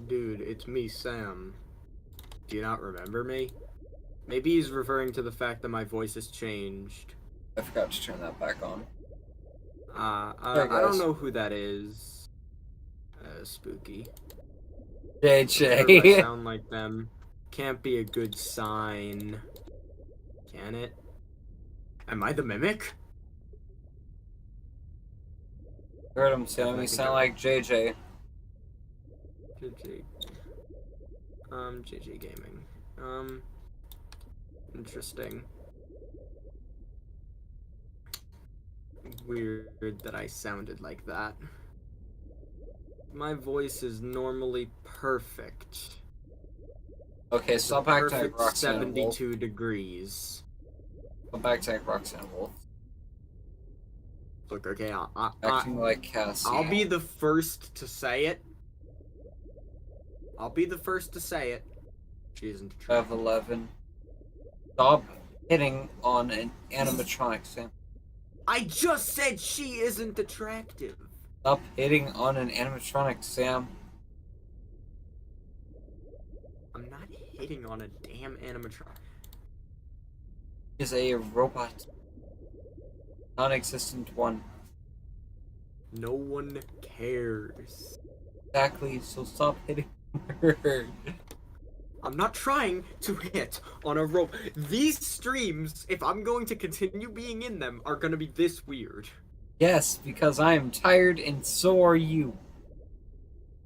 Dude, it's me, Sam. Do you not remember me? Maybe he's referring to the fact that my voice has changed. I forgot to turn that back on. I don't know who that is. Spooky. If I JJ. sound like them, can't be a good sign. Can it? Am I the mimic? Heard him, Sam. I You think sound I- like JJ. JJ. JJ Gaming. Interesting. Weird that I sounded like that. My voice is normally perfect. Okay, stop acting like Perfect Roxanne Wolf. 72 degrees. Stop acting like Roxanne Wolf. Look, okay, Acting like Cassie. I'll be the first to say it. I'll be the first to say it. She isn't attractive. 11. Stop hitting on an animatronic, Sam. I just said she isn't attractive. Stop hitting on an animatronic, Sam. I'm not hitting on a damn animatronic. Is a robot. Non-existent one. No one cares. Exactly, so stop hitting her. I'm not trying to hit on a rope. These streams, if I'm going to continue being in them, are gonna be this weird. Yes, because I am tired and so are you.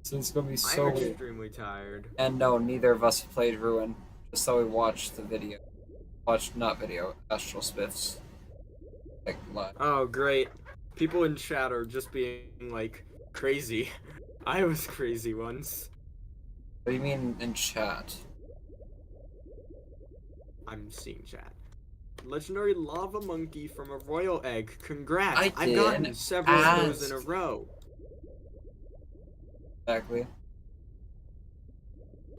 So it's gonna be so I'm weird. extremely tired. And no, neither of us played Ruin. Just so we watched the video. Astral Spiff's like live. Oh, great. People in chat are just being, like, crazy. I was crazy once. What do you mean in chat? I'm seeing chat. Legendary Lava Monkey from a Royal Egg. Congrats! I I've gotten didn't several of those in a ask. row. Exactly.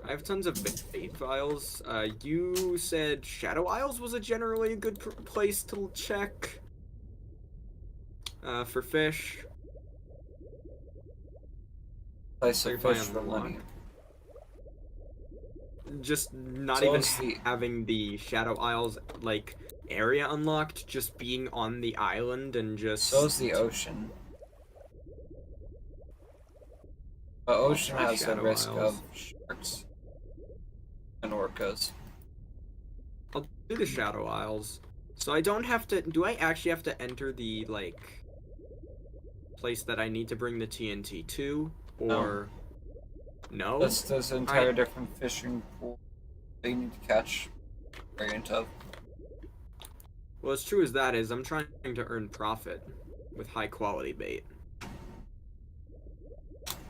I have tons of bait files. You said Shadow Isles was a generally good place to check. For fish. Place So of you're fish fine for on the money. Just not So even is the- having the Shadow Isles, like, area unlocked, just being on the island and just... So is the ocean. The ocean try has the Shadow risk Isles. of sharks and orcas. I'll do the Shadow Isles. So I don't have to... Do I actually have to enter the, like, place that I need to bring the TNT to? Or... No? There's an entire Alright. different fishing pool that you need to catch variant of. Well, as true as that is, I'm trying to earn profit with high quality bait.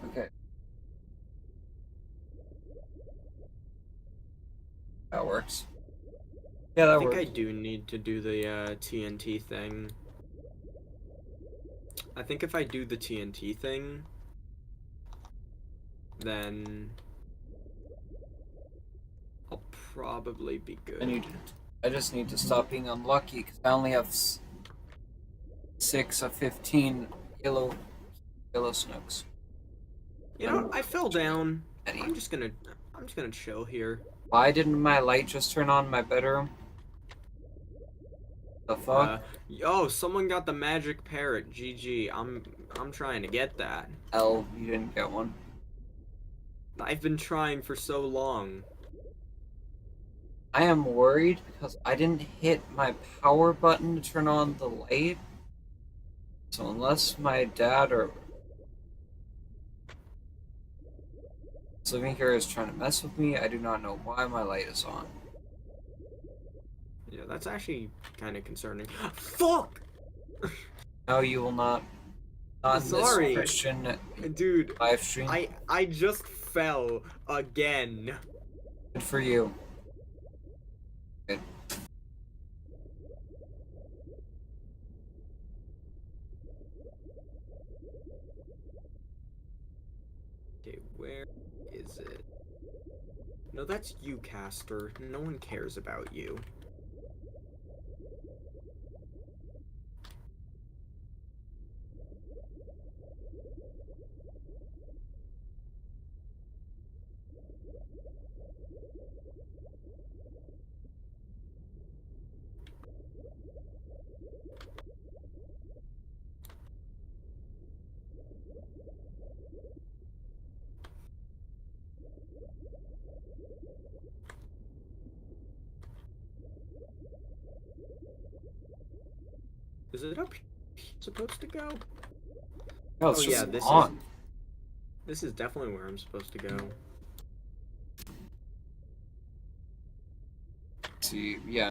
Okay. That works. Yeah, that I think works. I do need to do the TNT thing. I think if I do the TNT thing, then I'll probably be good. I just need to stop being unlucky because I only have 6 of 15 yellow snooks. You know, I fell down. Eddie. I'm just gonna chill here. Why didn't my light just turn on in my bedroom? The fuck? Oh, someone got the magic parrot. GG. I'm trying to get that. L, you didn't get one. I've been trying for so long. I am worried because I didn't hit my power button to turn on the light. So unless my dad or living here is trying to mess with me, I do not know why my light is on. Yeah, that's actually kind of concerning. Fuck! No, you will not. Not in Sorry. this Christian Dude, live stream. I just fell again. Good for you. Good. Okay, where is it? No, that's you, Caster. No one cares about you. Is it up here supposed to go? No, it's Oh, just yeah, this on. This is definitely where I'm supposed to go. See, yeah.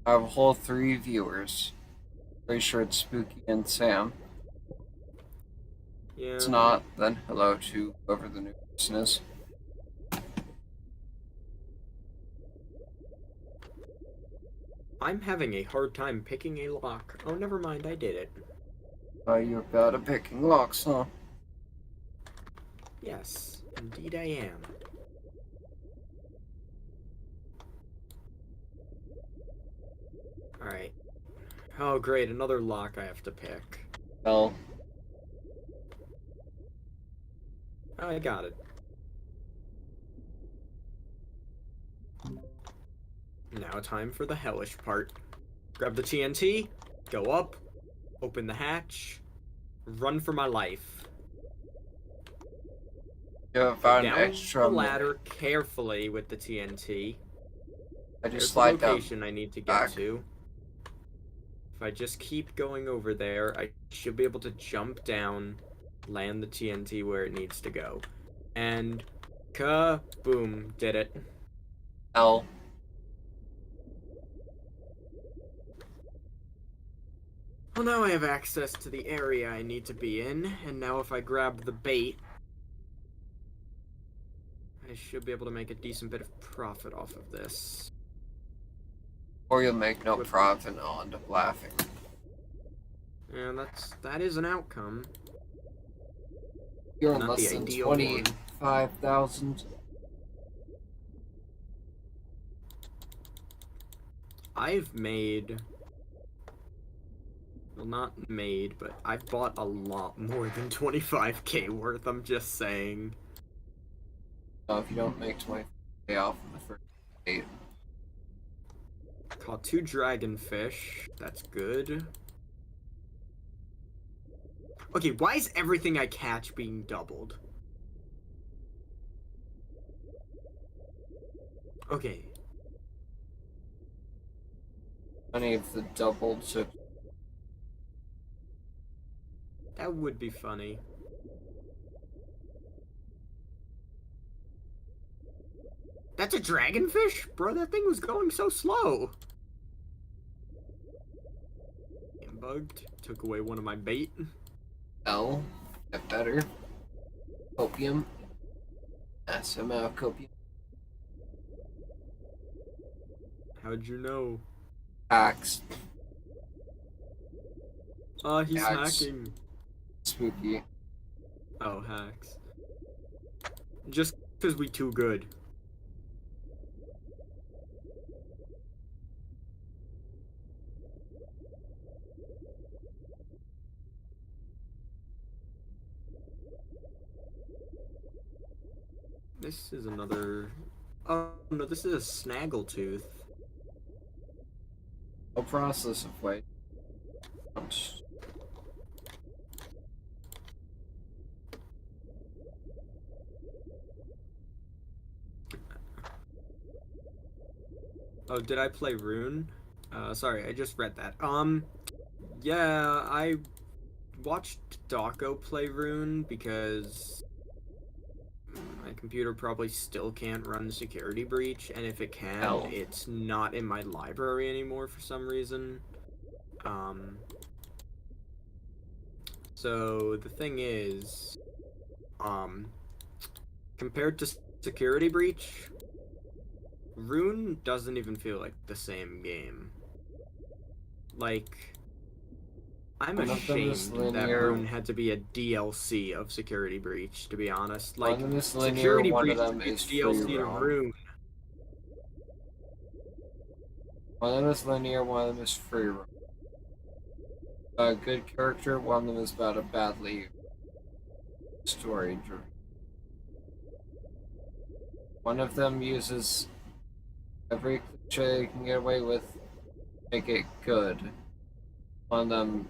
I have a whole 3 viewers. Pretty sure it's Spooky and Sam. Yeah. It's not, then hello to whoever the new person is. I'm having a hard time picking a lock. Oh, never mind, I did it. Oh, you're bad at picking locks, huh? Yes, indeed I am. Alright. Oh, great, another lock I have to pick. Well, I got it. Now time for the hellish part. Grab the TNT, go up, open the hatch, run for my life. You have Go about an down extra the minute. ladder carefully with the TNT. I There's just the slide down. location I need to get back. to. If I just keep going over there, I should be able to jump down, land the TNT where it needs to go. And kaboom, did it. L. Well, now I have access to the area I need to be in, and now if I grab the bait, I should be able to make a decent bit of profit off of this. Or you'll make no With- profit and I'll end up laughing. And that is an outcome. You're in Not less the than ideal one. 25,000. I've made... Well, not made, but I've bought a lot more than 25k worth, I'm just saying. If you don't make 20k off in the first 8. Caught 2 dragonfish. That's good. Okay, why is everything I catch being doubled? Okay. Any of the doubled to That would be funny. That's a dragonfish? Bro, that thing was going so slow. Getting bugged. Took away one of my bait. L. Get better. Copium. SML copium. How'd you know? Hacks. He's Hacks. hacking. Spooky. Oh, hacks. Just because we too good. This is another... Oh, no, this is a snaggletooth. No process of weight. Oh, did I play Rune? Sorry, I just read that. Yeah, I watched Dawko play Rune because my computer probably still can't run Security Breach, and if it can, Hell. it's not in my library anymore for some reason. So the thing is, compared to Security Breach, Rune doesn't even feel like the same game. Like, I'm One of them is ashamed that linear. Rune had to be a DLC of Security Breach, to be honest. One Like, of them is linear, Security one Breach of them is is free DLC to roam. Rune. One of them is linear, one of them is free roam. A good character, one of them is about a badly story driven. One of them uses every cliche you can get away with, make it good. One of them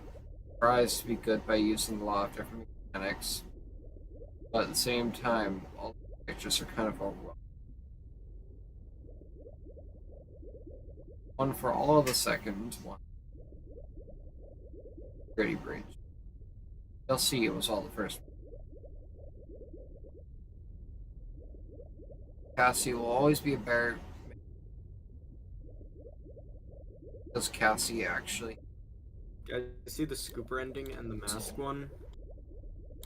tries to be good by using a lot of different mechanics. But at the same time, all the pictures are kind of overwhelming. One for all of the second, one Security Breach. They'll see it was all the first. Cassie will always be a bear. Because Cassie actually. Guys, see the scooper ending and the mask one?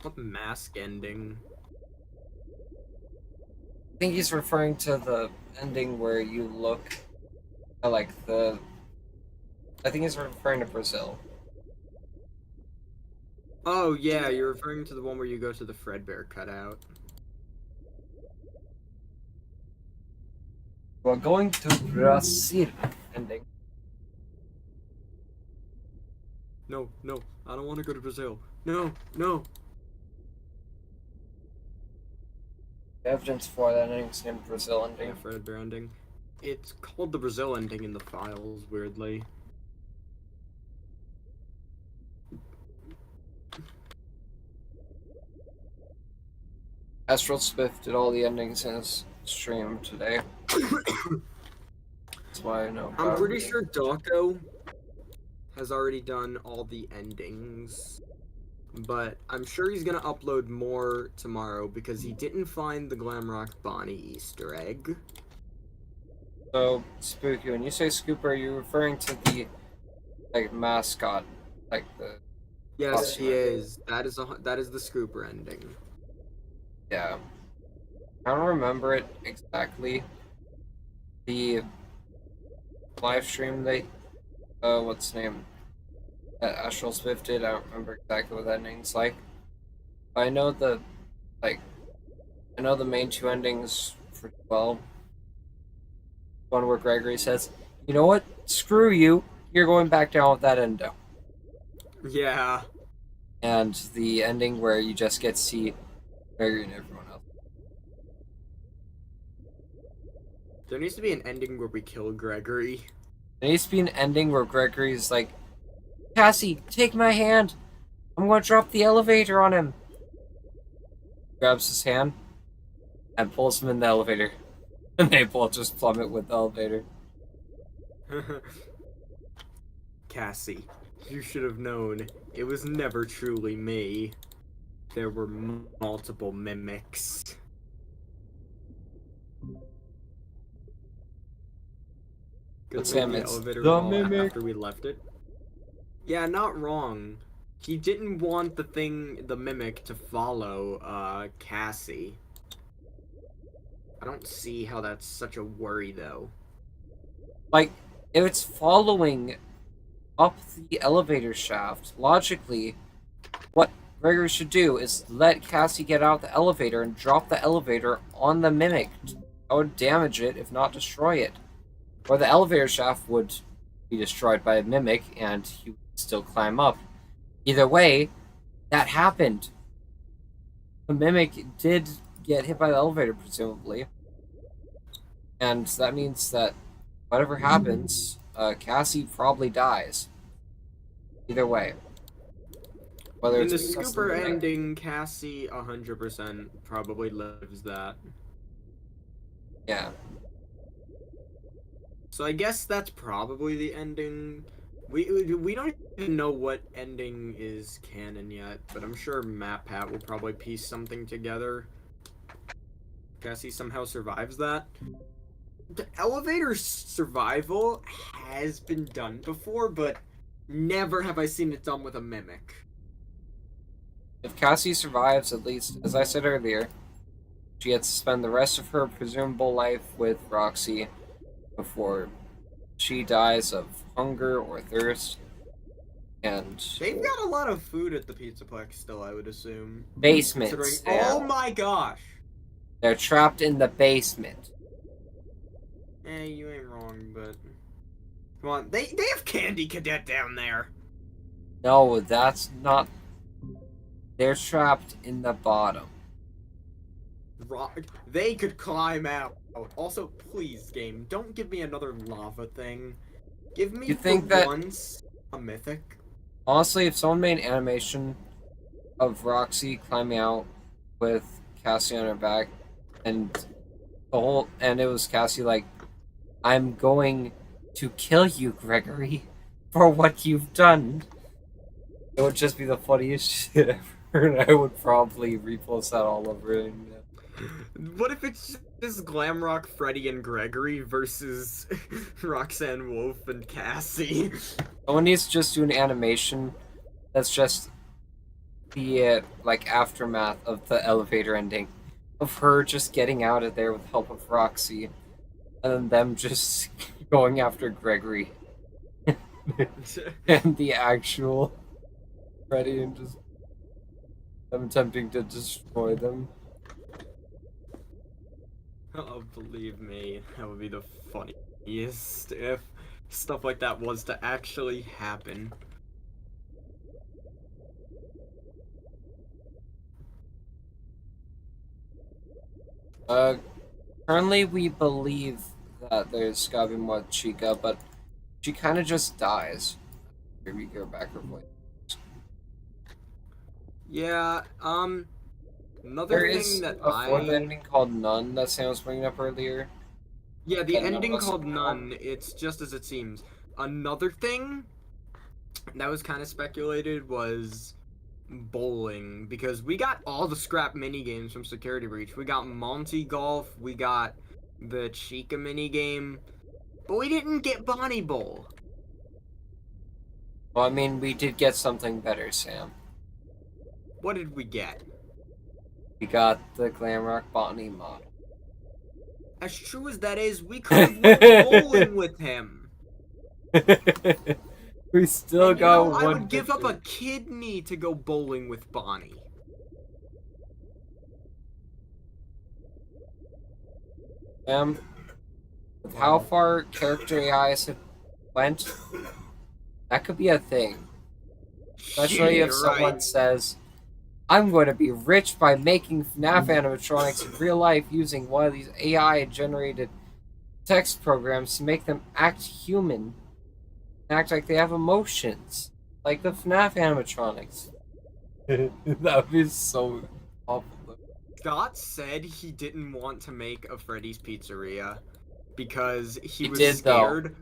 What mask ending? I think he's referring to the ending where you look at like the. I think he's referring to Brazil. Oh yeah, you're referring to the one where you go to the Fredbear cutout. We're going to Brazil ending. No, no, I don't want to go to Brazil. No, no. evidence for that ending's named Brazil Yeah, ending. for their ending. It's called the Brazil ending in the files, weirdly. Astral Swift did all the endings in his stream today. That's why I know. I'm about pretty it. sure Dawko has already done all the endings. But I'm sure he's gonna upload more tomorrow because he didn't find the Glamrock Bonnie Easter egg. So, Spooky, when you say Scooper, are you referring to the like mascot, like the Yes, he Awesome. is. That is the Scooper ending. yeah? I don't remember it exactly. The live stream they, what's his name? That Astral Swift did. I don't remember exactly what that ending's like. But I know the main two endings pretty well. One where Gregory says, "You know what? Screw you. You're going back down with that endo." Yeah. And the ending where you just get to see Gregory and everyone else. There needs to be an ending where we kill Gregory. There needs to be an ending where Gregory's like, "Cassie, take my hand. I'm going to drop the elevator on him." Grabs his hand and pulls him in the elevator. And they both just plummet with the elevator. Cassie, you should have known. It was never truly me. There were multiple mimics. But Good Sam, the it's elevator the fall mimic. after we left it. Yeah, not wrong. He didn't want the mimic to follow Cassie. I don't see how that's such a worry though. Like, if it's following up the elevator shaft, logically, what Gregory should do is let Cassie get out of the elevator and drop the elevator on the mimic. That would damage it, if not destroy it. Or the elevator shaft would be destroyed by a mimic and he would still climb up. Either way, that happened. The mimic did get hit by the elevator, presumably. And that means that whatever happens, Cassie probably dies. Either way. Whether In the it's because of Scooper the mimic- ending, Cassie 100% probably lives that. Yeah. So I guess that's probably the ending. We don't even know what ending is canon yet, but I'm sure MatPat will probably piece something together. Cassie somehow survives that. The elevator survival has been done before, but never have I seen it done with a mimic. If Cassie survives, at least, as I said earlier, she gets to spend the rest of her presumable life with Roxy before she dies of hunger or thirst. And They've got a lot of food at the Pizzaplex still, I would assume. basements. Considering, oh my gosh! They're trapped in the basement. You ain't wrong, but come on, they have Candy Cadet down there. No, that's not. They're trapped in the bottom. They could climb out. Also, please, game, don't give me another lava thing. Give me You think for that- once a mythic. Honestly, if someone made an animation of Roxy climbing out with Cassie on her back, and it was Cassie like, "I'm going to kill you, Gregory, for what you've done," it would just be the funniest shit ever, and I would probably repost that all over it. What if it's just Glamrock, Freddy, and Gregory versus Roxanne Wolf and Cassie? Someone needs to just do an animation that's just the like aftermath of the elevator ending, of her just getting out of there with the help of Roxy, and then them just going after Gregory and the actual Freddy, and just them attempting to destroy them. Oh, believe me, that would be the funniest if stuff like that was to actually happen. Uh, Currently we believe that there's gotta be more Chica, but she kind of just dies. Here we go back her voice. Yeah, another There thing is that a fourth ending called None that Sam was bringing up earlier. Yeah, the That none of ending us called know. None, it's just as it seems. Another thing that was kind of speculated was bowling, because we got all the scrap mini games from Security Breach. We got Monty Golf, we got the Chica mini game, but we didn't get Bonnie Bowl. Well, I mean, we did get something better, Sam. What did we get? We got the Glamrock Bonnie mod. As true as that is, we could have went bowling with him. We still And got I one would give up a victory. kidney to go bowling with Bonnie. With how far character AIs have went, that could be a thing. Especially if someone Right. says, I'm going to be rich by making FNAF animatronics in real life using one of these AI generated text programs to make them act human, act like they have emotions, like the FNAF animatronics. That would be so awful. Scott said he didn't want to make a Freddy's Pizzeria because he was did, scared.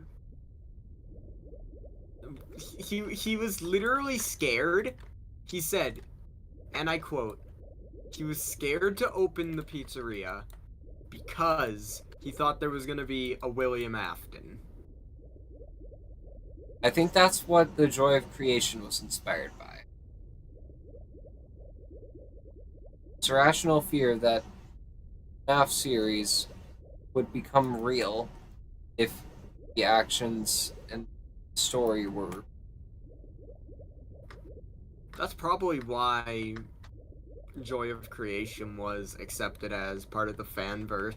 He was literally scared. He said, and I quote, he was scared to open the pizzeria because he thought there was going to be a William Afton. I think that's what the Joy of Creation was inspired by. It's a rational fear that FNAF series would become real if the actions and story were. That's probably why Joy of Creation was accepted as part of the fanverse.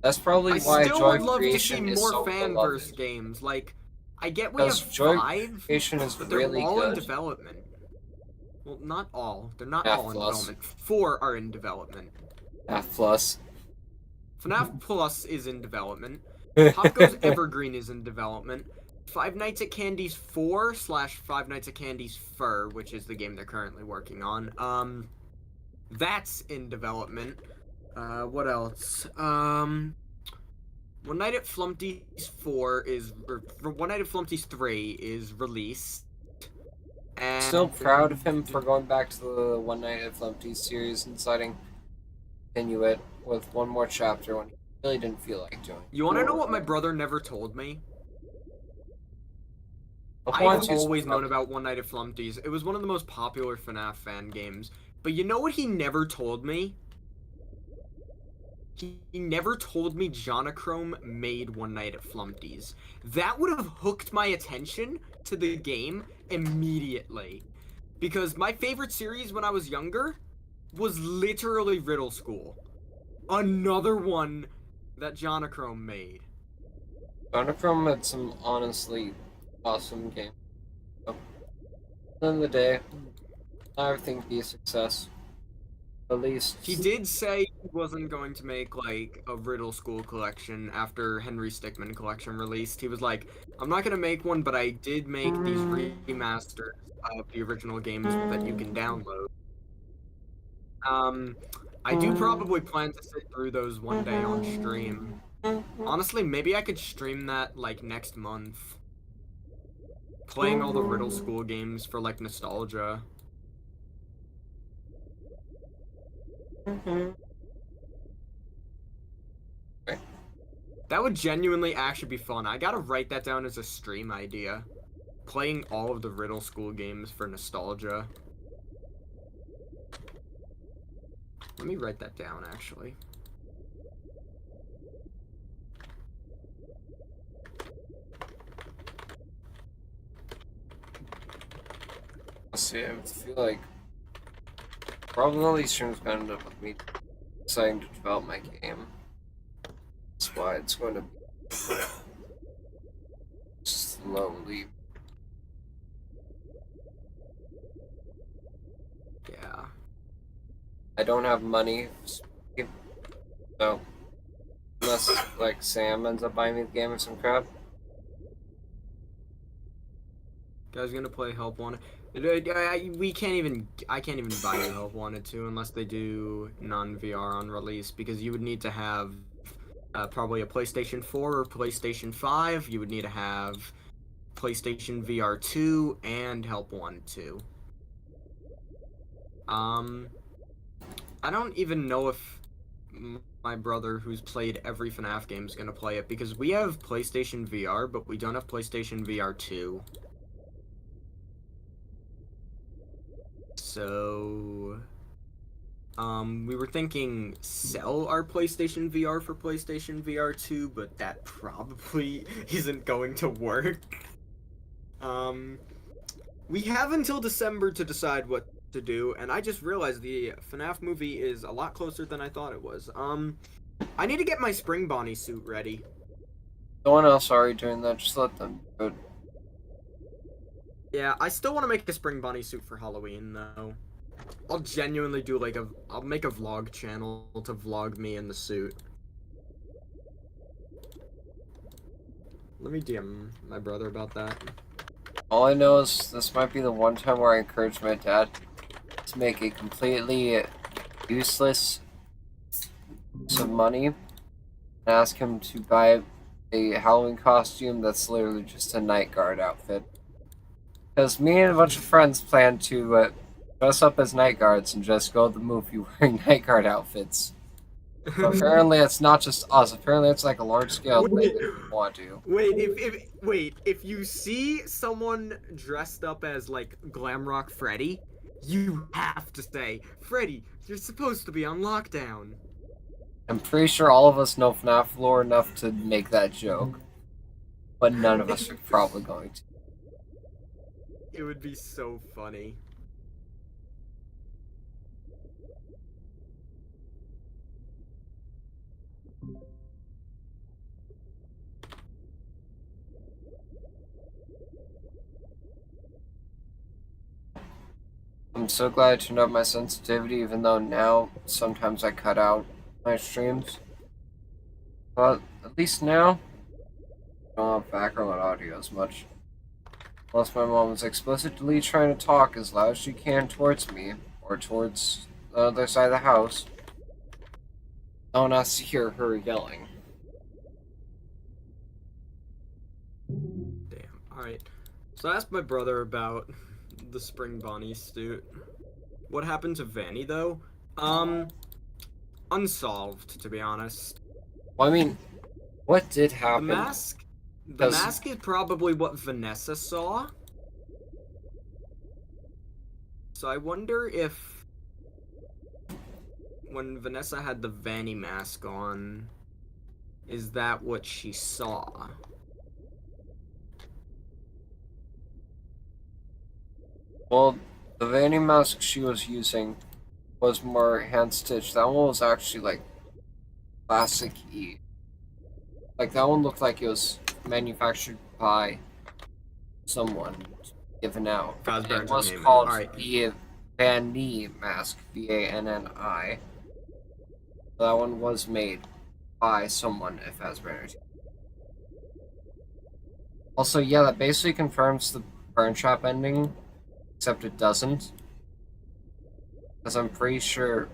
That's probably I why still Joy would of love to see Creation is more so fanverse beloved. games. Like, I get we have Because Joy of 5, Creation is but they're really all in good. development. Well, not all. They're not FNAF all in Plus. development. 4 are in development. FNAF Plus. FNAF Plus is in development. Pop Goes Evergreen is in development. Five Nights at Candy's 4 / Five Nights at Candy's Fur, which is the game they're currently working on. That's in development. What else? One Night at Flumpty's 4 is, or One Night at Flumpty's 3 is released. And Still proud of him for going back to the One Night at Flumpty series and deciding to continue it with one more chapter when he really didn't feel like doing it. You want to know what my brother never told me? Why I've don't you always speak known up? about One Night at Flumpty's. It was one of the most popular FNAF fan games. But you know what he never told me? He never told me Jonachrome made One Night at Flumpty's. That would have hooked my attention to the game immediately. Because my favorite series when I was younger was literally Riddle School. Another one that Jonachrome made. Jonachrome had some honestly awesome games. So, at the end of the day, not everything can be a success. At least He did say he wasn't going to make, like, a Riddle School collection after Henry Stickmin collection released. He was like, I'm not going to make one, but I did make these remasters of the original games that you can download. I do probably plan to sit through those one day on stream. Honestly, maybe I could stream that, like, next month. Playing all the Riddle School games for, like, nostalgia. That would genuinely actually be fun. I gotta write that down as a stream idea. Playing all of the Riddle School games for nostalgia. Let me write that down, actually. see, I feel like probably all these streams gonna end up with me deciding to develop my game. That's why it's going to be slowly. Yeah. I don't have money, So, unless, like, Sam ends up buying me the game or some crap. Guys gonna play Help Wanted. We can't even. I can't even buy you Help Wanted 2 unless they do non-VR on release, because you would need to have probably a PlayStation 4 or PlayStation 5. You would need to have PlayStation VR 2 and Help Wanted 2. I don't even know if my brother, who's played every FNAF game, is gonna play it, because we have PlayStation VR, but we don't have PlayStation VR 2. So, we were thinking sell our PlayStation VR for PlayStation VR 2, but that probably isn't going to work. We have until December to decide what to do, and I just realized the FNAF movie is a lot closer than I thought it was. I need to get my Spring Bonnie suit ready. No one else already doing that, just let them do it. Yeah, I still want to make a Spring Bonnie suit for Halloween, though. I'll genuinely do like I'll make a vlog channel to vlog me in the suit. Let me DM my brother about that. All I know is this might be the one time where I encourage my dad to make a completely useless use of money and ask him to buy a Halloween costume that's literally just a night guard outfit. Because me and a bunch of friends plan to dress up as night guards and just go to the movie wearing night guard outfits. But apparently it's not just us. Apparently it's like a large scale thing that people want to do. Wait, if you see someone dressed up as like Glamrock Freddy, you have to say, Freddy, you're supposed to be on lockdown. I'm pretty sure all of us know FNAF lore enough to make that joke. But none of us are probably going to. It would be so funny. I'm so glad I turned up my sensitivity, even though now sometimes I cut out my streams. But at least now, I don't have background audio as much. Unless my mom is explicitly trying to talk as loud as she can towards me, or towards the other side of the house. No one has to hear her yelling. Damn. Alright. So I asked my brother about the Spring Bonnie suit. What happened to Vanny, though? Unsolved, to be honest. Well, I mean, what did happen? The mask is probably what Vanessa saw. So I wonder if when Vanessa had the Vanny mask on, is that what she saw? Well, the Vanny mask she was using was more hand-stitched. That one was actually, like, plastic-y. Like, that one looked like it was manufactured by someone given out. It was called the Vanny mask, Vanni. That one was made by someone at Fazbear. Also, yeah, that basically confirms the Burn Trap ending, except it doesn't. Because I'm pretty sure...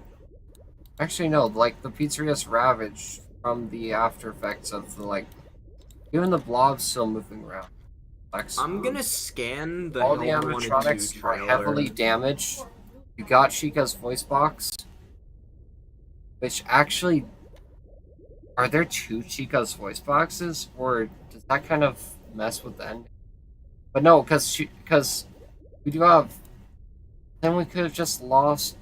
Actually, no, like, the pizzeria's ravaged from the after effects of the, like... Even the blob's still moving around. Like, I'm gonna scan the all the animatronics are heavily damaged. You got Chica's voice box. Which actually... Are there two Chica's voice boxes? Or does that kind of mess with the ending? But no, because we do have... Then we could have just lost...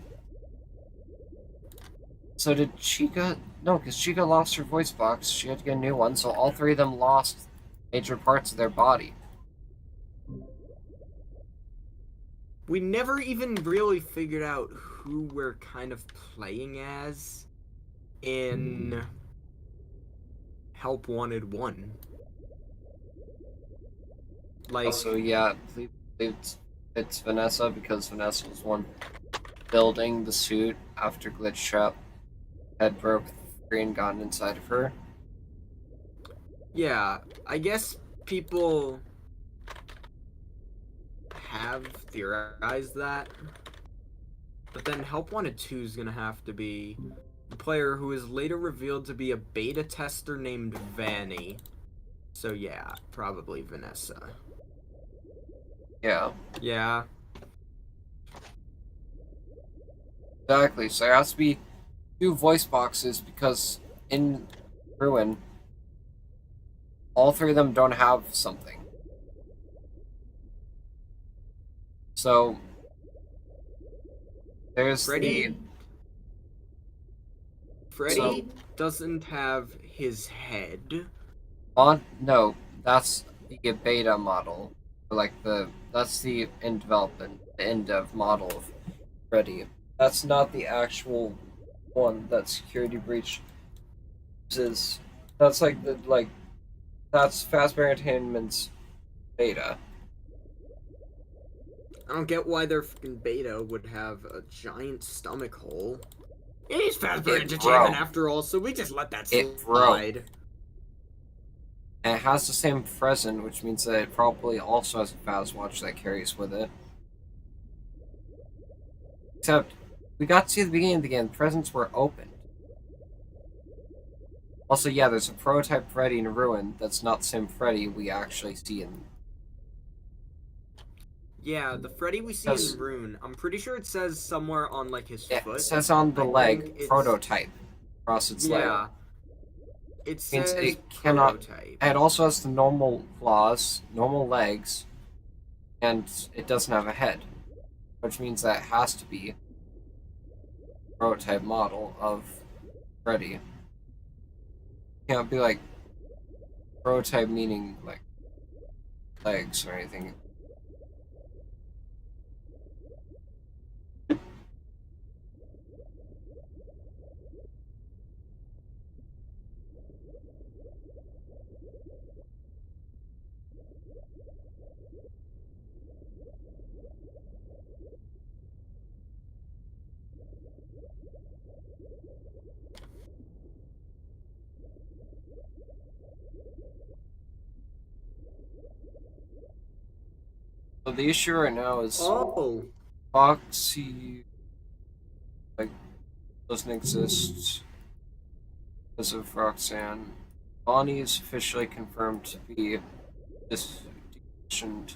So did Chica... No, because Chica lost her voice box. She had to get a new one, so all three of them lost major parts of their body. We never even really figured out who we're kind of playing as in Help Wanted 1. Like... Also, yeah, I believe it's Vanessa, because Vanessa was one building the suit after Glitch Trap had broke brain gotten inside of her. Yeah, I guess people have theorized that. But then Help Wanted 2 is gonna have to be the player who is later revealed to be a beta tester named Vanny. So yeah, probably Vanessa. Yeah, Yeah. exactly. So there has to be 2 voice boxes because in Ruin, all 3 of them don't have something. So there's Freddy So- doesn't have his head. no, that's the beta model. Like that's the in development, the in dev model of Freddy. That's not the actual one that Security Breach uses. That's that's Fazbear Entertainment's beta. I don't get why their freaking beta would have a giant stomach hole. It is Fazbear It Entertainment broke. after all, so we just let that It slide. And it has the same Fresn, which means that it probably also has a Fazwatch that carries with it. Except, we got to see the beginning of the game, the presents were opened. Also, yeah, there's a prototype Freddy in Ruin that's not the same Freddy we actually see in. Yeah, the Freddy we see Yes. in Rune, I'm pretty sure it says somewhere on like his It foot. says on the I leg, think it's- prototype, across its leg. Yeah. It Means says it cannot- prototype. And it also has the normal claws, normal legs, and it doesn't have a head. Which means that it has to be a prototype model of Freddy. Can't be like prototype meaning like legs or anything. So the issue right now is Oh, Foxy doesn't exist because of Roxanne. Bonnie is officially confirmed to be decommissioned.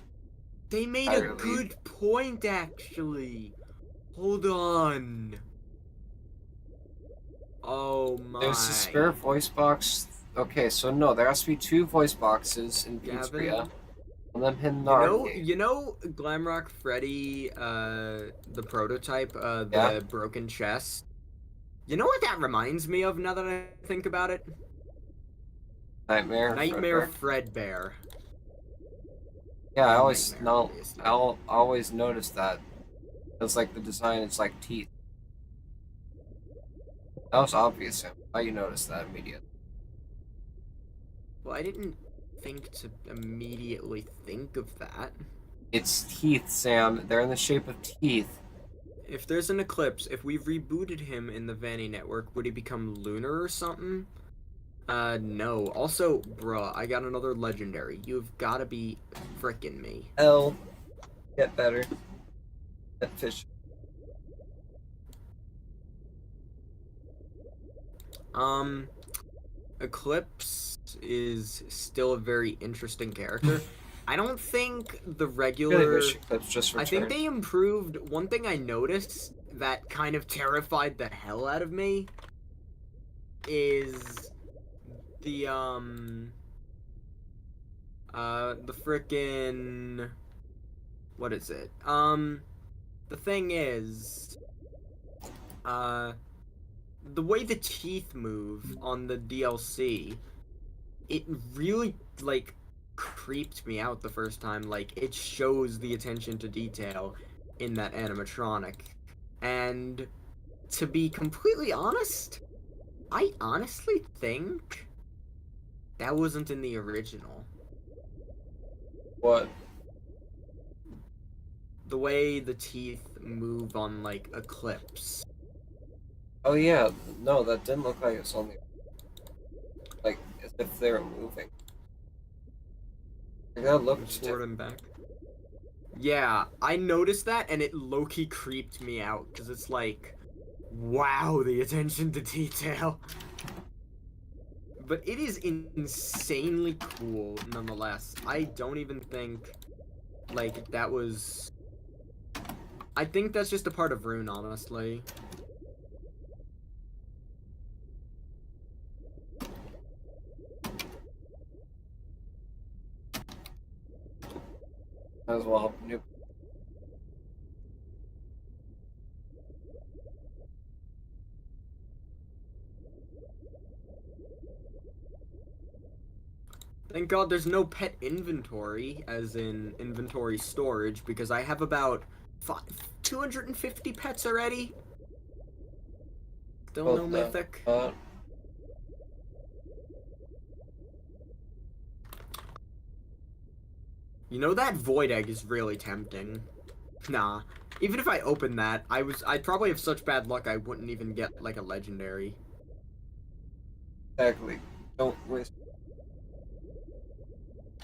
they made a Entirely. good point actually. Hold on. Oh my. There's a spare voice box. Okay, so no, there has to be 2 voice boxes in Gavin? Pizzeria. One of them hidden in the arcade. You know Glamrock Freddy, the prototype, the Yeah. broken chest? You know what that reminds me of now that I think about it? Nightmare. Nightmare Fredbear. Fredbear. Yeah, I always Nightmare, know. obviously. I'll always notice that. It's like the design. It's like teeth. That was obvious. Sam. How you noticed that immediately? Well, I didn't think to immediately think of that. It's teeth, Sam. They're in the shape of teeth. If there's an eclipse, if we rebooted him in the Vanny network, would he become lunar or something? No. Also, bruh, I got another legendary. You've gotta be frickin' me. L. Get better. Get fish. Eclipse is still a very interesting character. I don't think the Really regular. wish Eclipse just I returned. think they improved. One thing I noticed that kind of terrified the hell out of me is the frickin' what is it? The thing is, the way the teeth move on the DLC, it really like creeped me out the first time. Like, it shows the attention to detail in that animatronic. And to be completely honest, I honestly think that wasn't in the original. What? The way the teeth move on like Eclipse. Oh yeah, no, that didn't look like it's on the like as if they were moving. Like, that looked Forward different. and back. Yeah, I noticed that, and it low-key creeped me out, because it's like, wow, the attention to detail. But it is insanely cool, nonetheless. I don't even think, like, that was... I think that's just a part of Rune, honestly. As well. New. Thank God there's no pet inventory, as in inventory storage, because I have about 250 pets already. Still no mythic. You know, that void egg is really tempting. Nah. Even if I open that, I'd probably have such bad luck I wouldn't even get, like, a legendary. Exactly. Don't waste.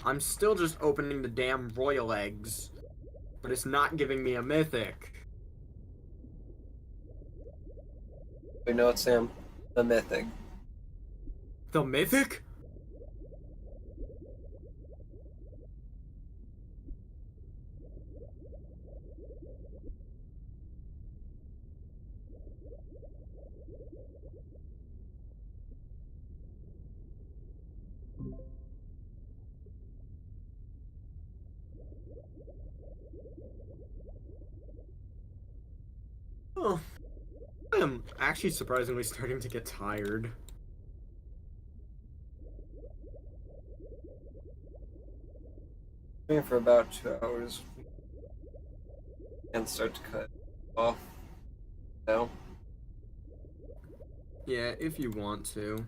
I'm still just opening the damn royal eggs. But it's not giving me a mythic. We know it's Sam, the mythic. The mythic? Oh. I'm actually surprisingly starting to get tired. For about 2 hours. And start to cut off. No. Yeah, if you want to.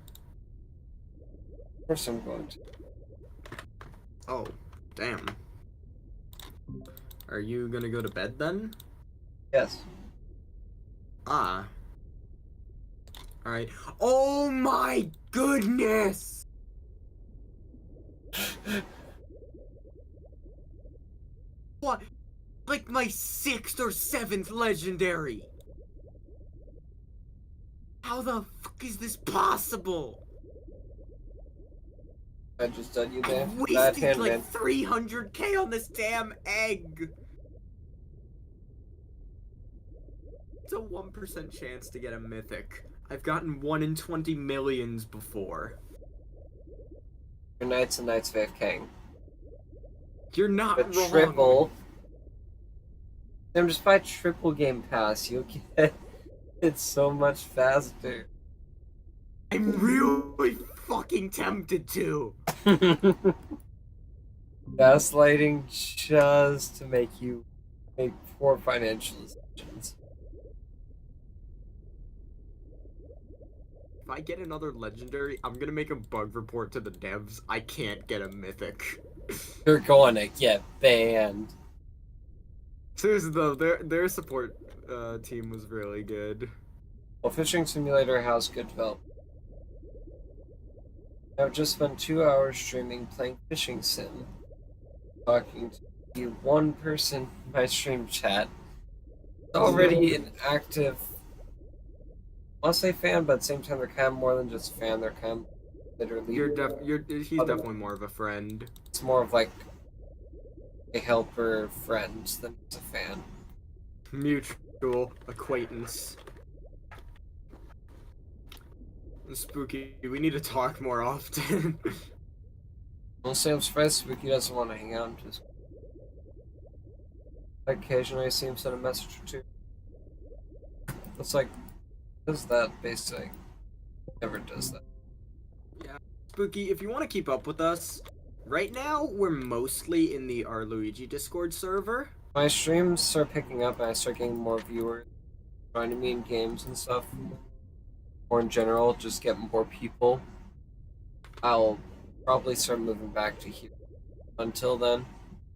Of course I'm going to. Oh, damn. Are you gonna go to bed then? Yes. Ah. Alright. Oh my goodness! What? Like my 6th or 7th legendary! How the fuck is this possible? I just done you there. I Bad wasted hand, like man. 300k on this damn egg! It's a 1% chance to get a mythic. I've gotten 1 in 20 millions before. Your Knights and Knights of King. You're not But wrong. triple. Sam, just buy triple Game Pass. You'll get it so much faster. I'm really fucking tempted to. Gaslighting just to make you make poor financial decisions. If I get another legendary, I'm gonna make a bug report to the devs. I can't get a mythic. You're going to get banned. Seriously though, their support team was really good. Well, Fishing Simulator has good development. I've just spent 2 hours streaming playing Fishing Sim, talking to you one person in my stream chat. Already an active, I'll say fan, but at the same time they're kind of more than just fan. They're kind of literally. He's definitely more of a friend. It's more of like a helper friend than just a fan. Mutual acquaintance. Spooky, we need to talk more often. I'll say I'm surprised Spooky doesn't want to hang out and just. Occasionally I see him send a message or two. It's like, does that basically? Never does that. Yeah. Spooky, if you want to keep up with us, right now we're mostly in the R Luigi Discord server. My streams start picking up and I start getting more viewers joining me in games and stuff. Or in general, just get more people. I'll probably start moving back to here. Until then,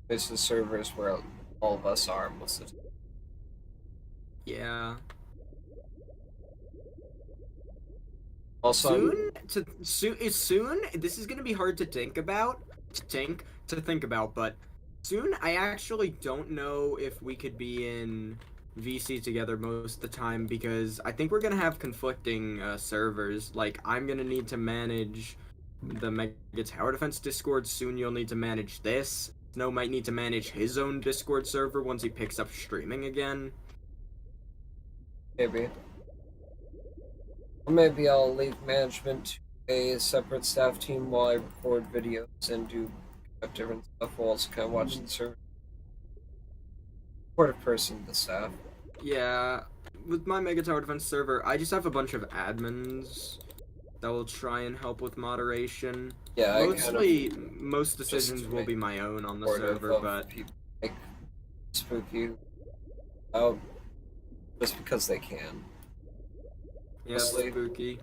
this is servers where all of us are most of the time. Yeah. Also, Soon. This is gonna be hard to think about. To think about, but soon I actually don't know if we could be in VC together most of the time because I think we're gonna have conflicting servers. Like I'm gonna need to manage the Mega Tower Defense Discord. Soon you'll need to manage this. Snow might need to manage his own Discord server once he picks up streaming again. maybe. Or maybe I'll leave management to a separate staff team while I record videos and do different stuff while also kind of watching the server. Supportive person, the staff. Yeah, with my Mega Tower Defense server, I just have a bunch of admins that will try and help with moderation. Yeah, Mostly, most decisions will be my own on the server, but people like Spooky out just because they can. yeah, Mostly. Spooky.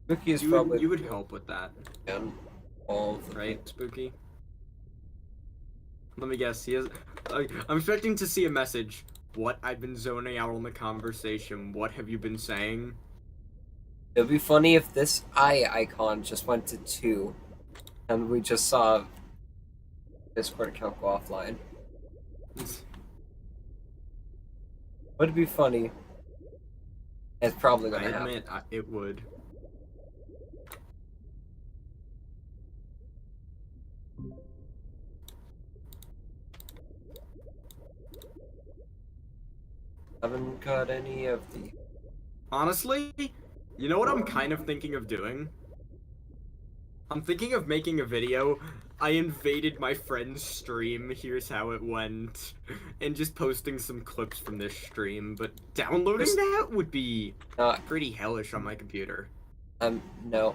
Spooky is You probably would help with that, all of the right, Spooky? Let me guess. He has. I'm expecting to see a message. What? I've been zoning out on the conversation. What have you been saying? It would be funny if this eye icon just went to 2, and we just saw Discord account go offline. Would it be funny? It's probably gonna I happen. admit, it would. Haven't got any of the. Honestly, you know what I'm kind of thinking of doing? I'm thinking of making a video. I invaded my friend's stream, here's how it went, and just posting some clips from this stream, but downloading that would be Not. pretty hellish on my computer. No.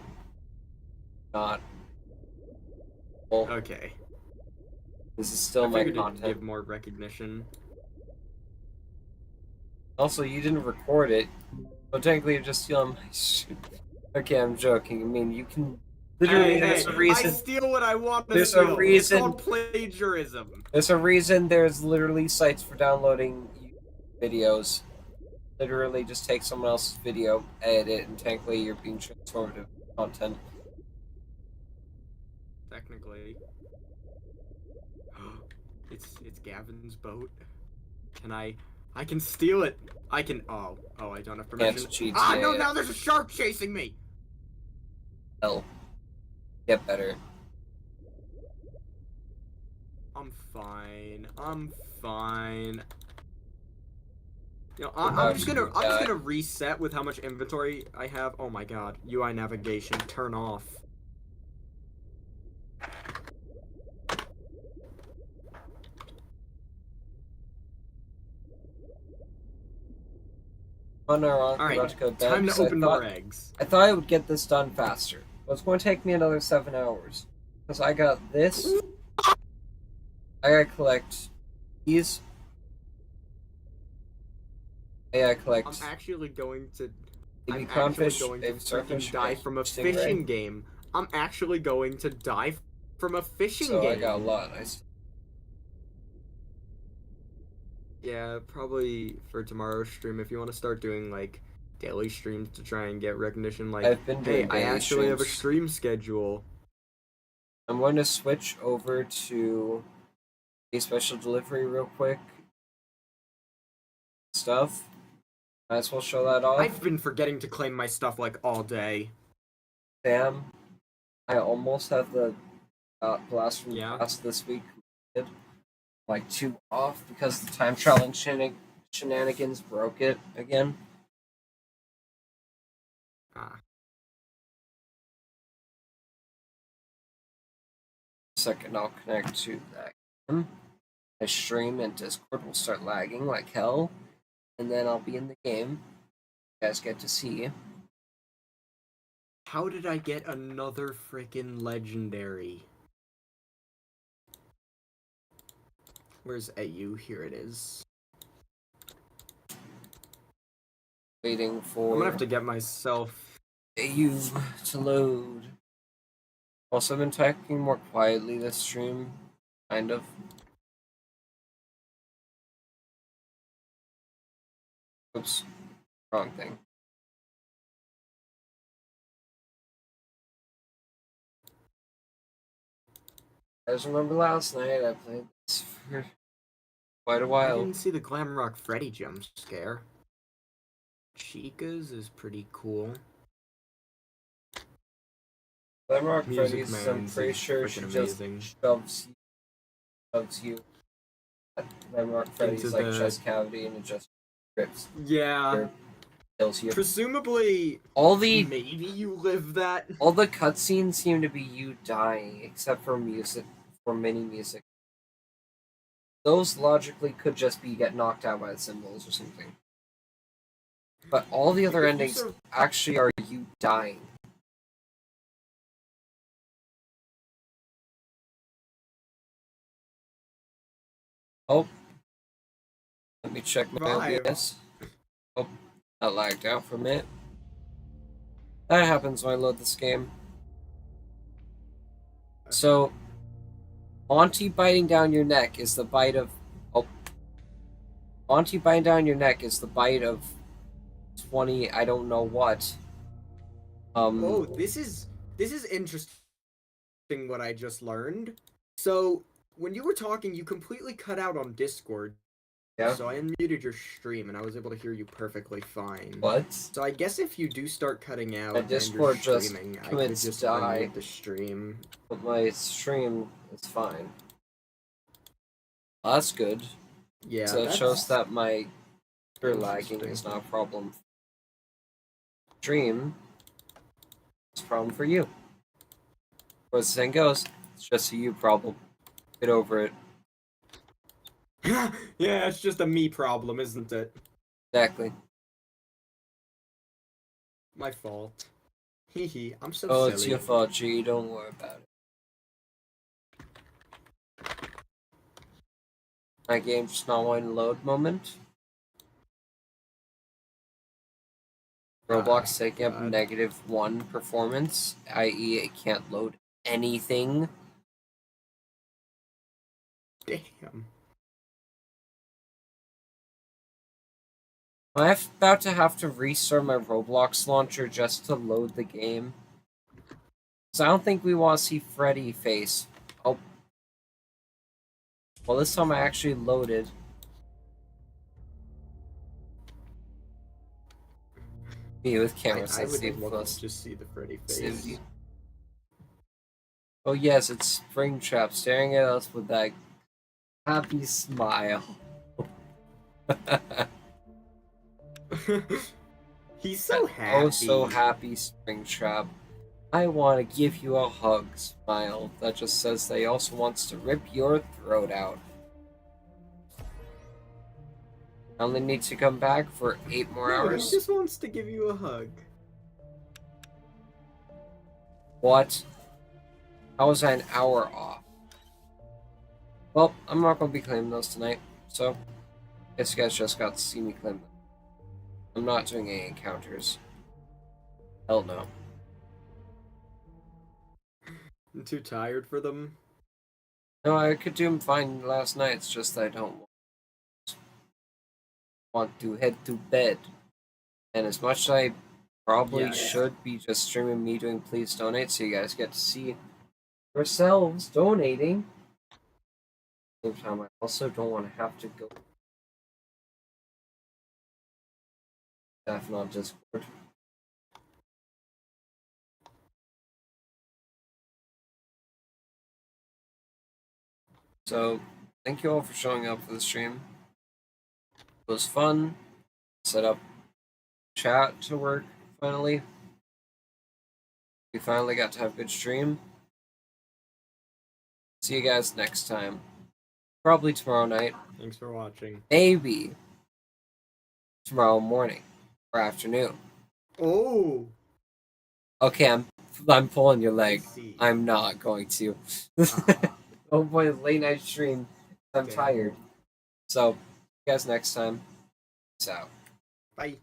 Not. Well, Okay. this is still I my figured it'd content. give more recognition. Also, you didn't record it, so technically you're just stealing my shit. Okay, I'm joking. I mean, you can literally. There's a reason. I steal what I want to There's steal. a reason. It's called plagiarism. There's a reason. There's literally sites for downloading videos. Literally, just take someone else's video, edit it, and technically you're being transformative content. Technically. It's Gavin's boat. Can I can steal it. I can oh I don't have permission. Can't cheat. Ah no, now there's a shark chasing me. Hell. Get better. I'm fine. You know, I'm just gonna reset with how much inventory I have. Oh my god, UI navigation, turn off. Alright, Alright, time to open our eggs. I thought I would get this done faster. But it's going to take me another 7 hours. Because I got this. I gotta collect these. I collect. I'm actually going to baby I'm actually clownfish, going to baby starfish, freaking die from a stingray. fishing game. I'm actually going to die from a fishing game. So I got a lot. Yeah, probably for tomorrow's stream, if you want to start doing like daily streams to try and get recognition, like, I've been doing hey, I daily actually have a streams. stream schedule. I'm going to switch over to a special delivery real quick. Stuff. Might as well show that off. I've been forgetting to claim my stuff like all day. Sam, I almost have the blast from the past this week. Like 2 off because the time traveling shenanigans broke it again. Second, I'll connect to that. My stream and Discord will start lagging like hell, and then I'll be in the game. You guys get to see. How did I get another freaking legendary? Where's AU? Here it is. Waiting for. I'm gonna have to get myself AU to load. Also, I've been talking more quietly this stream, kind of. Oops, wrong thing. I just remember last night I played this for quite a I while. didn't see the Glamrock Freddy jump scare. Chica's is pretty cool. Glamrock Music Freddy's, I'm Man's pretty is sure she freaking just amazing. shoves you at Glamrock Freddy's Into like the- chest cavity and it just rips Yeah. or kills you. Presumably, All the maybe you live that. cutscenes seem to be you dying, except for music, for mini music. Those logically could just be get knocked out by the symbols or something. But all the other If you endings sur- actually are you dying. Oh. Let me check my Vibe. OBS. Oh, that lagged out for a minute. That happens when I load this game. So, Monty biting down your neck is the bite of... Oh. Monty biting down your neck is the bite of 20, I don't know what. Oh, this is interesting what I just learned. So, when you were talking, you completely cut out on Discord. Yeah. So I unmuted your stream and I was able to hear you perfectly fine. What? So I guess if you do start cutting out My and you're Discord just streaming, I could commits just die. unmute the stream. But my stream is fine. Well, that's good. Yeah, So it that's shows that my lagging interesting. is not a problem. Stream is a problem for you. As the saying goes, it's just a you problem. Get over it. Yeah, it's just a me problem, isn't it? Exactly. My fault. Hee hee, I'm so Oh, silly. it's your fault, G. Don't worry about it. My game's just not wanting to load moment. Roblox taking up God. -1 performance, i.e. it can't load anything. Damn. I'm about to have to restart my Roblox launcher just to load the game. So I don't think we want to see Freddy face. Oh. Well, this time I actually loaded. Me with camera I would sensitive love plus to just see the Freddy face. sensitivity. Oh yes, it's Springtrap staring at us with that happy smile. He's so happy. Oh, so happy, Springtrap. I want to give you a hug smile that just says that he also wants to rip your throat out. I only need to come back for 8 more No, hours. he just wants to give you a hug. What? How was I an hour off? Well, I'm not going to be claiming those tonight, so I guess you guys just got to see me claim them. I'm not doing any encounters. Hell no. I'm too tired for them. No, I could do them fine last night, it's just that I don't want to head to bed. And as much as I probably Yeah. should be just streaming me doing Please Donate so you guys get to see yourselves donating. At the same time, I also don't want to have to go staff on Discord. So, thank you all for showing up for the stream. It was fun. Set up chat to work finally. We finally got to have a good stream. See you guys next time. Probably tomorrow night. Thanks for watching. Maybe tomorrow morning or afternoon. Oh! Okay, I'm pulling your leg. I see. I'm not going to. Ah, Oh boy, late night stream. I'm okay. tired. So, see you guys next time. Peace out. Bye.